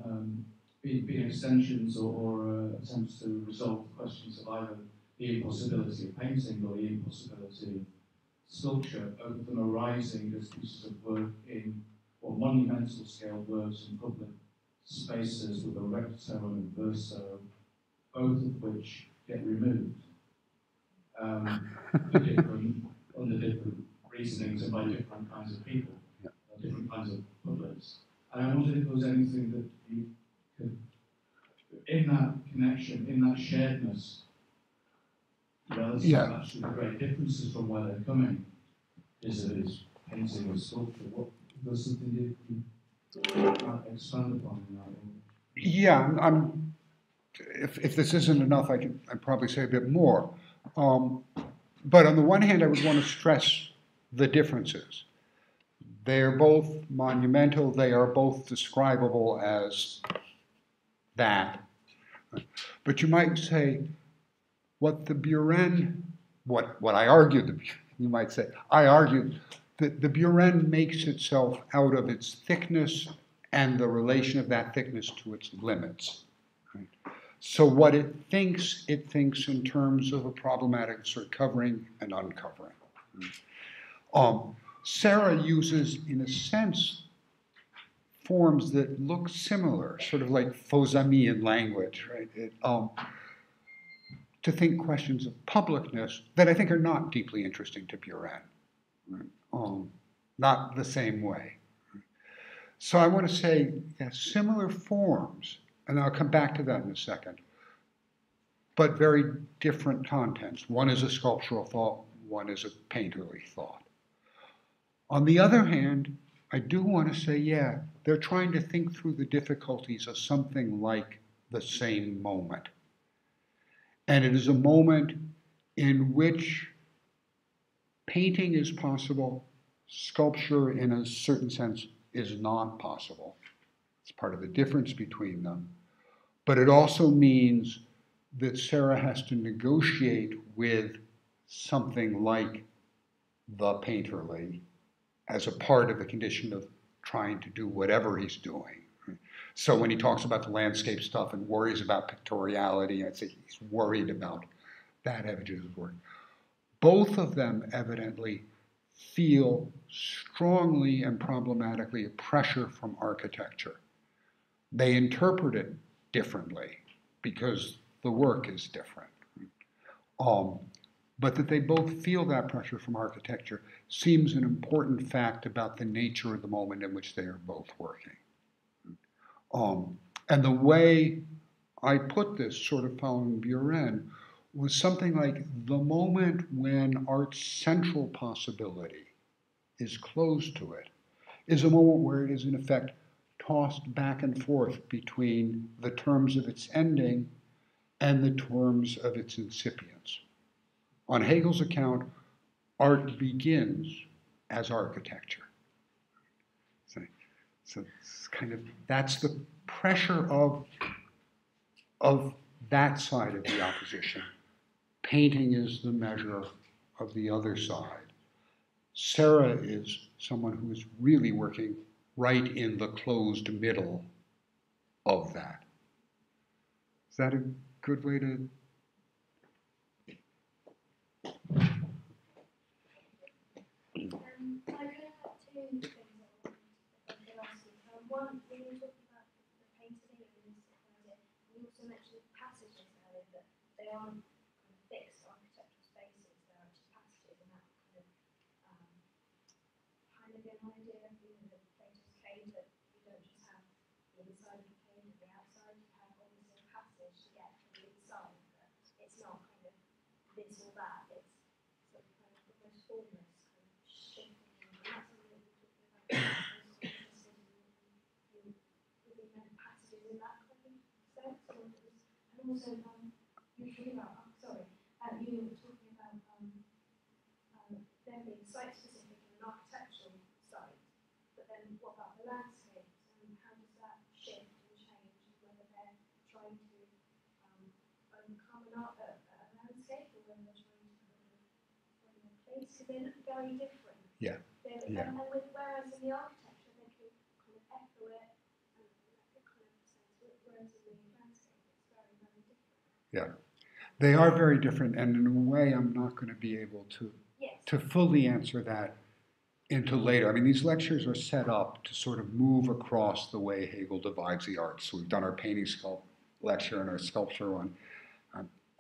being extensions or attempts to resolve questions of either the impossibility of painting or the impossibility of sculpture, both of them arising as pieces of work in, or monumental scale works in public spaces with a recto and a verso, both of which get removed for different, under different reasonings and by different kinds of people, different kinds of publics. And I wondered if there was anything that you could, in that connection, in that sharedness, relative to actually the great differences from where they're coming, is it is painting or sculpture? What was something you might expand upon in that? Yeah, if this isn't enough, I'd probably say a bit more. But on the one hand, I would want to stress the differences. They are both monumental. They are both describable as that. But you might say, what the Buren, what I argued, you might say, I argued that the Buren makes itself out of its thickness and the relation of that thickness to its limits. Right? So what it thinks in terms of a problematic sort of covering and uncovering. Serra uses, in a sense, forms that look similar, sort of like faux amis in language, right? To think questions of publicness that I think are not deeply interesting to Buren, right? Not the same way. So I want to say, yeah, similar forms, and I'll come back to that in a second, but very different contents. One is a sculptural thought, one is a painterly thought. On the other hand, I do want to say, yeah, they're trying to think through the difficulties of something like the same moment. And it is a moment in which painting is possible, sculpture in a certain sense is not possible. It's part of the difference between them. But it also means that Serra has to negotiate with something like the painterly as a part of the condition of trying to do whatever he's doing. So when he talks about the landscape stuff and worries about pictoriality, I'd say he's worried about that edge of his work. Both of them evidently feel strongly and problematically a pressure from architecture. They interpret it differently because the work is different. But that they both feel that pressure from architecture seems an important fact about the nature of the moment in which they are both working. And the way I put this, sort of following Buren, was something like the moment when art's central possibility is closed to it is a moment where it is in effect tossed back and forth between the terms of its ending and the terms of its incipience. On Hegel's account, art begins as architecture. So it's kind of, that's the pressure of that side of the opposition. Painting is the measure of the other side. Serra is someone who is really working right in the closed middle of that. Is that a good way to? I could have two things I could ask you. One, when you talked about the painting and you also mentioned passages earlier, that they aren't kind of fixed architectural spaces, they're actually passages, and that kind of an idea of the Plato's cave, that you don't just have the inside of the cave and the outside, you have obviously a passage to get from the inside, but it's not kind of this or that, it's sort of kind of almost formless, kind of shaping, and that's something that we're talking about. Passages in that kind of sense, and also you were talking about, you were talking about them being site-specific and an architectural site, but then what about the landscapes, and how does that shift and change, whether they're trying to overcome a landscape, or whether they're trying to find a place, because they look very different. Yeah. Yeah. And whereas in the architecture, they can kind of echo it, whereas in the landscape, it's very, very different. Yeah. They are very different, and in a way, I'm not going to be able to fully answer that until later. I mean, these lectures are set up to sort of move across the way Hegel divides the arts. So we've done our painting lecture and our sculpture one.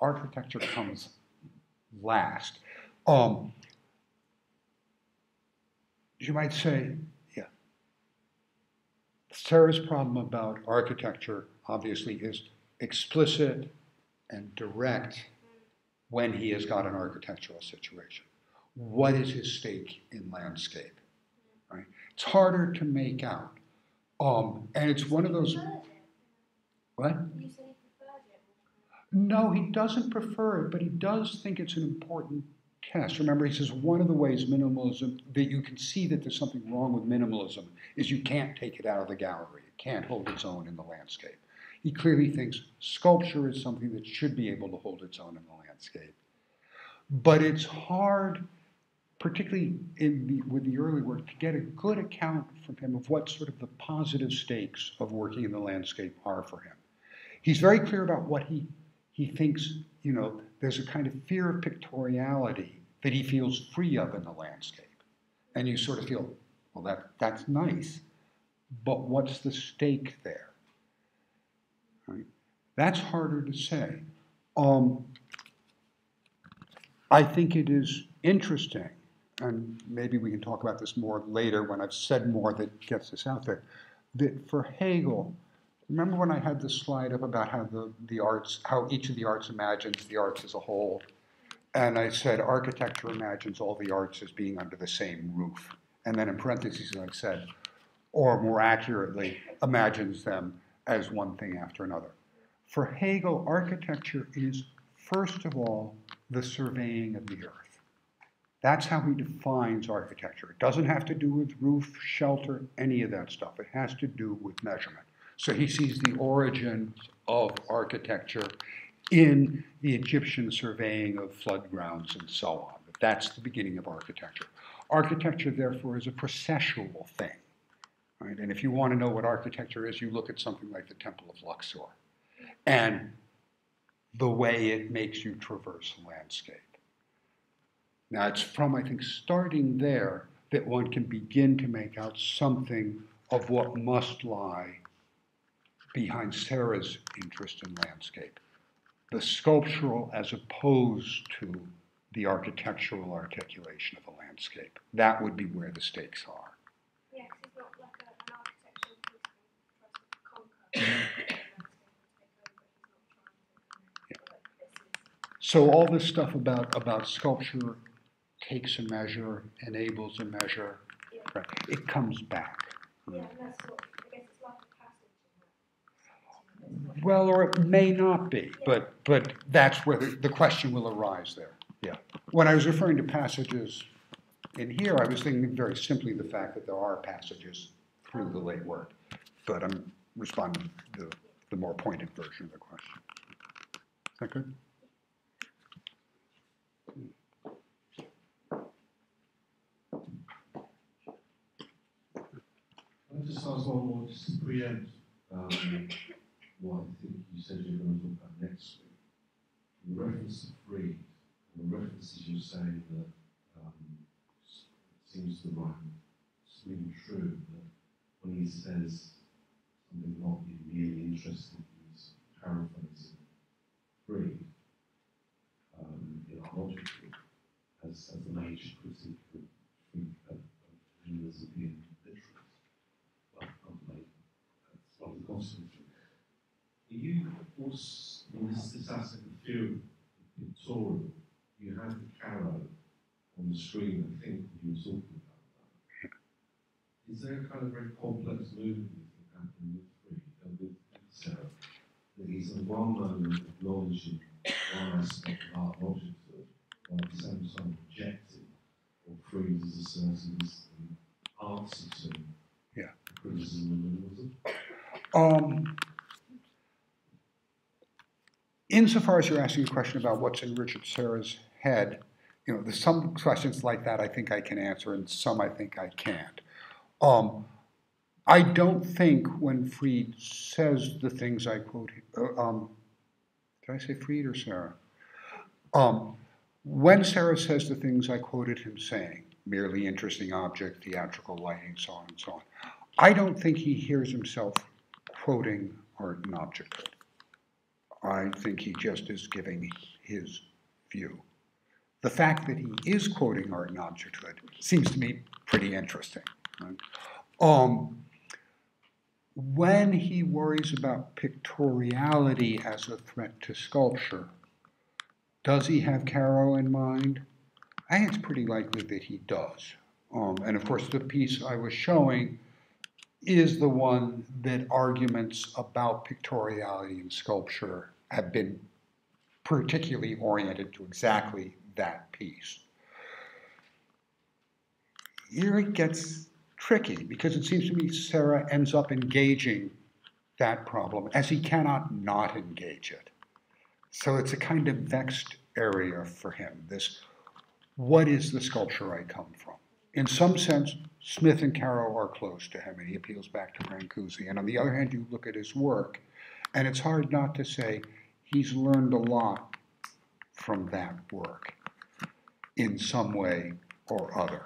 Architecture comes last. You might say, yeah, Serra's problem about architecture, obviously, is explicit and direct when he has got an architectural situation. What is his stake in landscape? Right? It's harder to make out. And it's one of those. What? You said he preferred it. No, he doesn't prefer it, but he does think it's an important test. Remember, he says one of the ways minimalism, that you can see that there's something wrong with minimalism, is you can't take it out of the gallery. It can't hold its own in the landscape. He clearly thinks sculpture is something that should be able to hold its own in the landscape. But it's hard, particularly with the early work, to get a good account from him of what sort of the positive stakes of working in the landscape are for him. He's very clear about what he thinks, there's a kind of fear of pictoriality that he feels free of in the landscape. And you sort of feel, well, that's nice, but what's the stake there? Right? That's harder to say. I think it is interesting, and maybe we can talk about this more later when I've said more that gets this out there, that for Hegel, remember when I had this slide up about how the arts, how each of the arts imagines the arts as a whole? And I said architecture imagines all the arts as being under the same roof. And then in parentheses I said, or more accurately, imagines them as one thing after another. For Hegel, architecture is, first of all, the surveying of the earth. That's how he defines architecture. It doesn't have to do with roof, shelter, any of that stuff. It has to do with measurement. So he sees the origin of architecture in the Egyptian surveying of flood grounds and so on. That's the beginning of architecture. Architecture, therefore, is a processual thing. Right? And if you want to know what architecture is, you look at something like the Temple of Luxor and the way it makes you traverse a landscape. Now, it's from, I think, starting there that one can begin to make out something of what must lie behind Serra's interest in landscape. The sculptural as opposed to the architectural articulation of the landscape. That would be where the stakes are. Yeah, because it's not like an architectural piece that tries to conquer the landscape and take over. He's not trying to like, this is... So all this stuff about sculpture takes a measure, enables a measure, Yeah. right? It comes back. Yeah, and that's what, I guess it's like a passage in that. Well, or it may not be, but that's where the question will arise there. Yeah. When I was referring to passages in here, I was thinking very simply the fact that there are passages through the late work, but I'm responding to the more pointed version of the question. Is that good? I'll just ask one more, just to preempt what I think you said you were going to talk about next week. In reference to Freed, and the references you're saying that it seems to ring true, that when he says something not really interesting, he's paraphrasing Freed in our logic as the major critique of Freed as being literalist. That's one of the consequences. You also, in this aspect of theory, pictorial, you have the carrow on the screen, I think, when you were talking about that. Is there a kind of very complex movement you think happening with Freed and with Serra? That he's at one moment acknowledging one aspect of art and objecthood, while at the same time rejecting or Freed as a certain answer to criticism of minimalism? Insofar as you're asking a question about what's in Richard Serra's head, there's some questions like that I think I can answer, and some I think I can't. I don't think when Freed says the things I quote, did I say Freed or Serra? When Serra says the things I quoted him saying, merely interesting object, theatrical lighting, so on and so on, I don't think he hears himself quoting art and objecthood. I think he just is giving his view. The fact that he is quoting art and objecthood seems to me pretty interesting. Right? When he worries about pictoriality as a threat to sculpture, does he have Caro in mind? I think it's pretty likely that he does. And of course, the piece I was showing is the one that arguments about pictoriality in sculpture have been particularly oriented to exactly that piece. Here it gets tricky, because it seems to me Serra ends up engaging that problem as he cannot not engage it. So it's a kind of vexed area for him, this, what is the sculpture I come from? In some sense, Smith and Caro are close to him, and he appeals back to Brancusi. And on the other hand, you look at his work, And it's hard not to say he's learned a lot from that work in some way or other.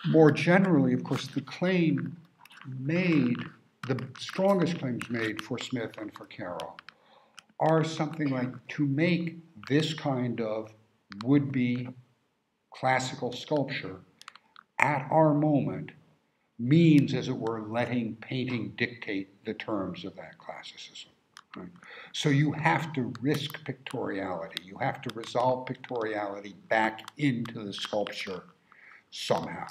More generally, of course, the strongest claims made for Smith and for Carroll are something like to make this kind of would-be classical sculpture at our moment means, as it were, letting painting dictate the terms of that classicism. Right? So you have to risk pictoriality. You have to resolve pictoriality back into the sculpture somehow.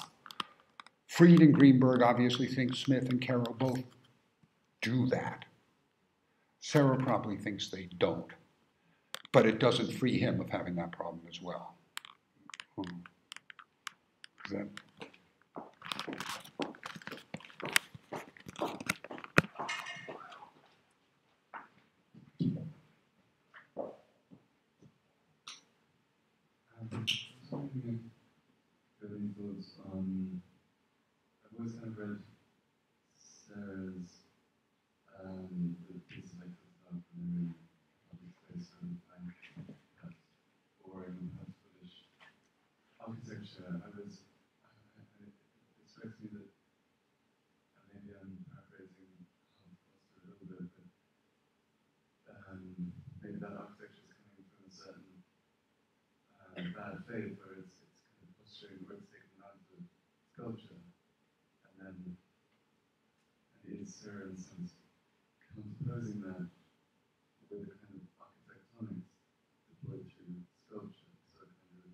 Fried and Greenberg obviously think Smith and Carroll both do that. Serra probably thinks they don't, but it doesn't free him of having that problem as well. Is that? Any thoughts on? I've always kind of read Serra's the pieces like for example in public space and perhaps boring and perhaps foolish architecture. It strikes me that, and maybe I'm paraphrasing Foster a little bit, but maybe that architecture is coming from a certain bad faith where it's kind of posturing where it's taken out of sculpture, and then is Serra in a sense composing that with a kind of architectonics deployed through sculpture, so kind of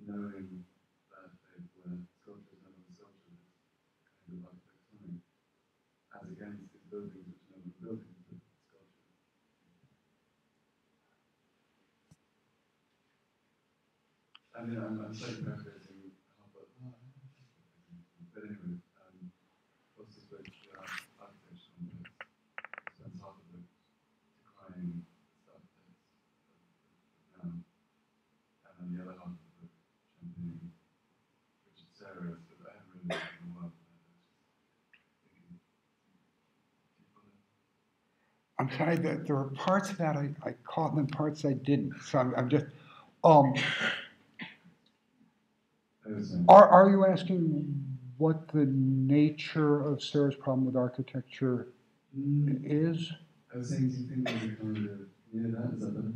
knowing bad faith where sculpture is no longer sculpture, it's kind of architectonic, as against these buildings which are no longer buildings but sculpture. I mean, I'm slightly paraphrasing, but anyway, what's this way to architecture on this? Spends half of it decrying stuff that's now, and then the other half of the championing Richard Serra, but I haven't really read in a while. I'm sorry, there were parts of that I caught and then parts I didn't. So I'm just, are you asking what the nature of Serra's problem with architecture is? I was saying, do you think there's a kind of, can you hear that? Is that better?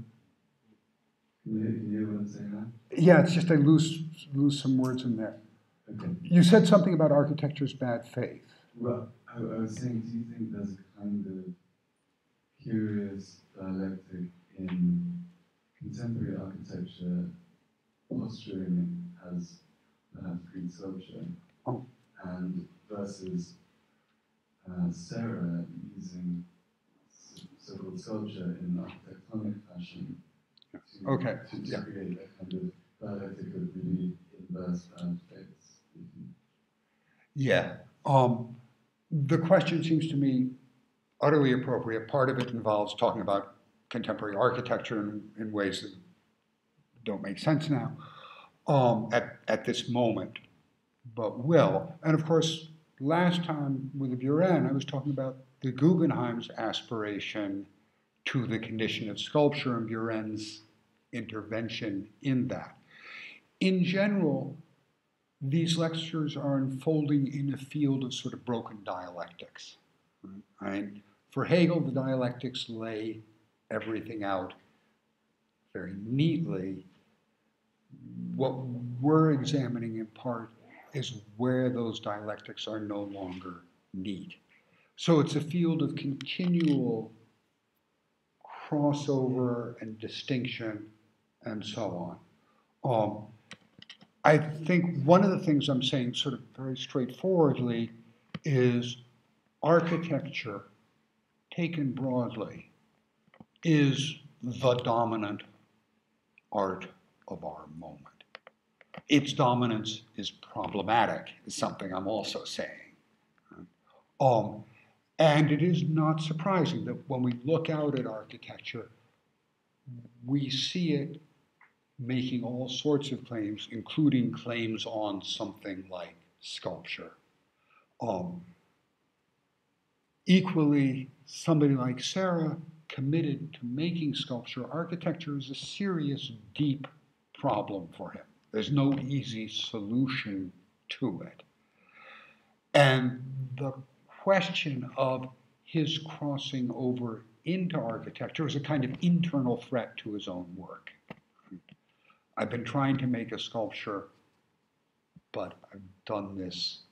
Can you hear what I'm saying now? Yeah, it's just I lose some words in there. Okay. You said something about architecture's bad faith. Well, I was saying, do you think there's a kind of curious dialectic in contemporary architecture posturing as perhaps Greek sculpture, and versus Serra using so-called sculpture in architectonic fashion to create a kind of dialectic of really inverse bad faiths? Yeah. The question seems to me utterly appropriate. Part of it involves talking about contemporary architecture in ways that don't make sense now at this moment, but will. And of course, last time with Buren, I was talking about the Guggenheim's aspiration to the condition of sculpture and Buren's intervention in that. In general, these lectures are unfolding in a field of sort of broken dialectics. Right? For Hegel, the dialectics lay everything out very neatly. What we're examining in part is where those dialectics are no longer neat. So it's a field of continual crossover and distinction and so on. I think one of the things I'm saying sort of very straightforwardly is architecture, taken broadly, is the dominant art of our moment. Its dominance is problematic, is something I'm also saying. And it is not surprising that when we look out at architecture, we see it making all sorts of claims, including claims on something like sculpture. Equally, somebody like Serra committed to making sculpture, architecture is a serious, deep problem for him. There's no easy solution to it. And the question of his crossing over into architecture is a kind of internal threat to his own work. I've been trying to make a sculpture, but I've done this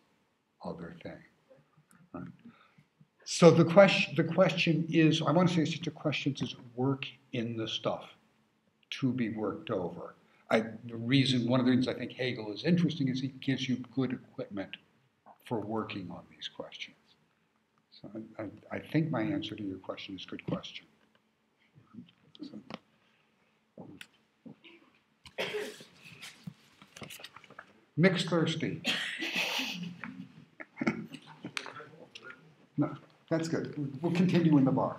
other thing. Right? So the question is, I want to say it's just a question, is work in the stuff to be worked over. One of the reasons I think Hegel is interesting is he gives you good equipment for working on these questions. So I think my answer to your question is good question. So. Mick's thirsty. No, that's good. We'll continue in the bar.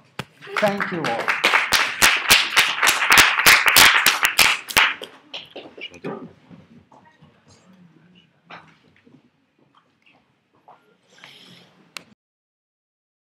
Thank you all.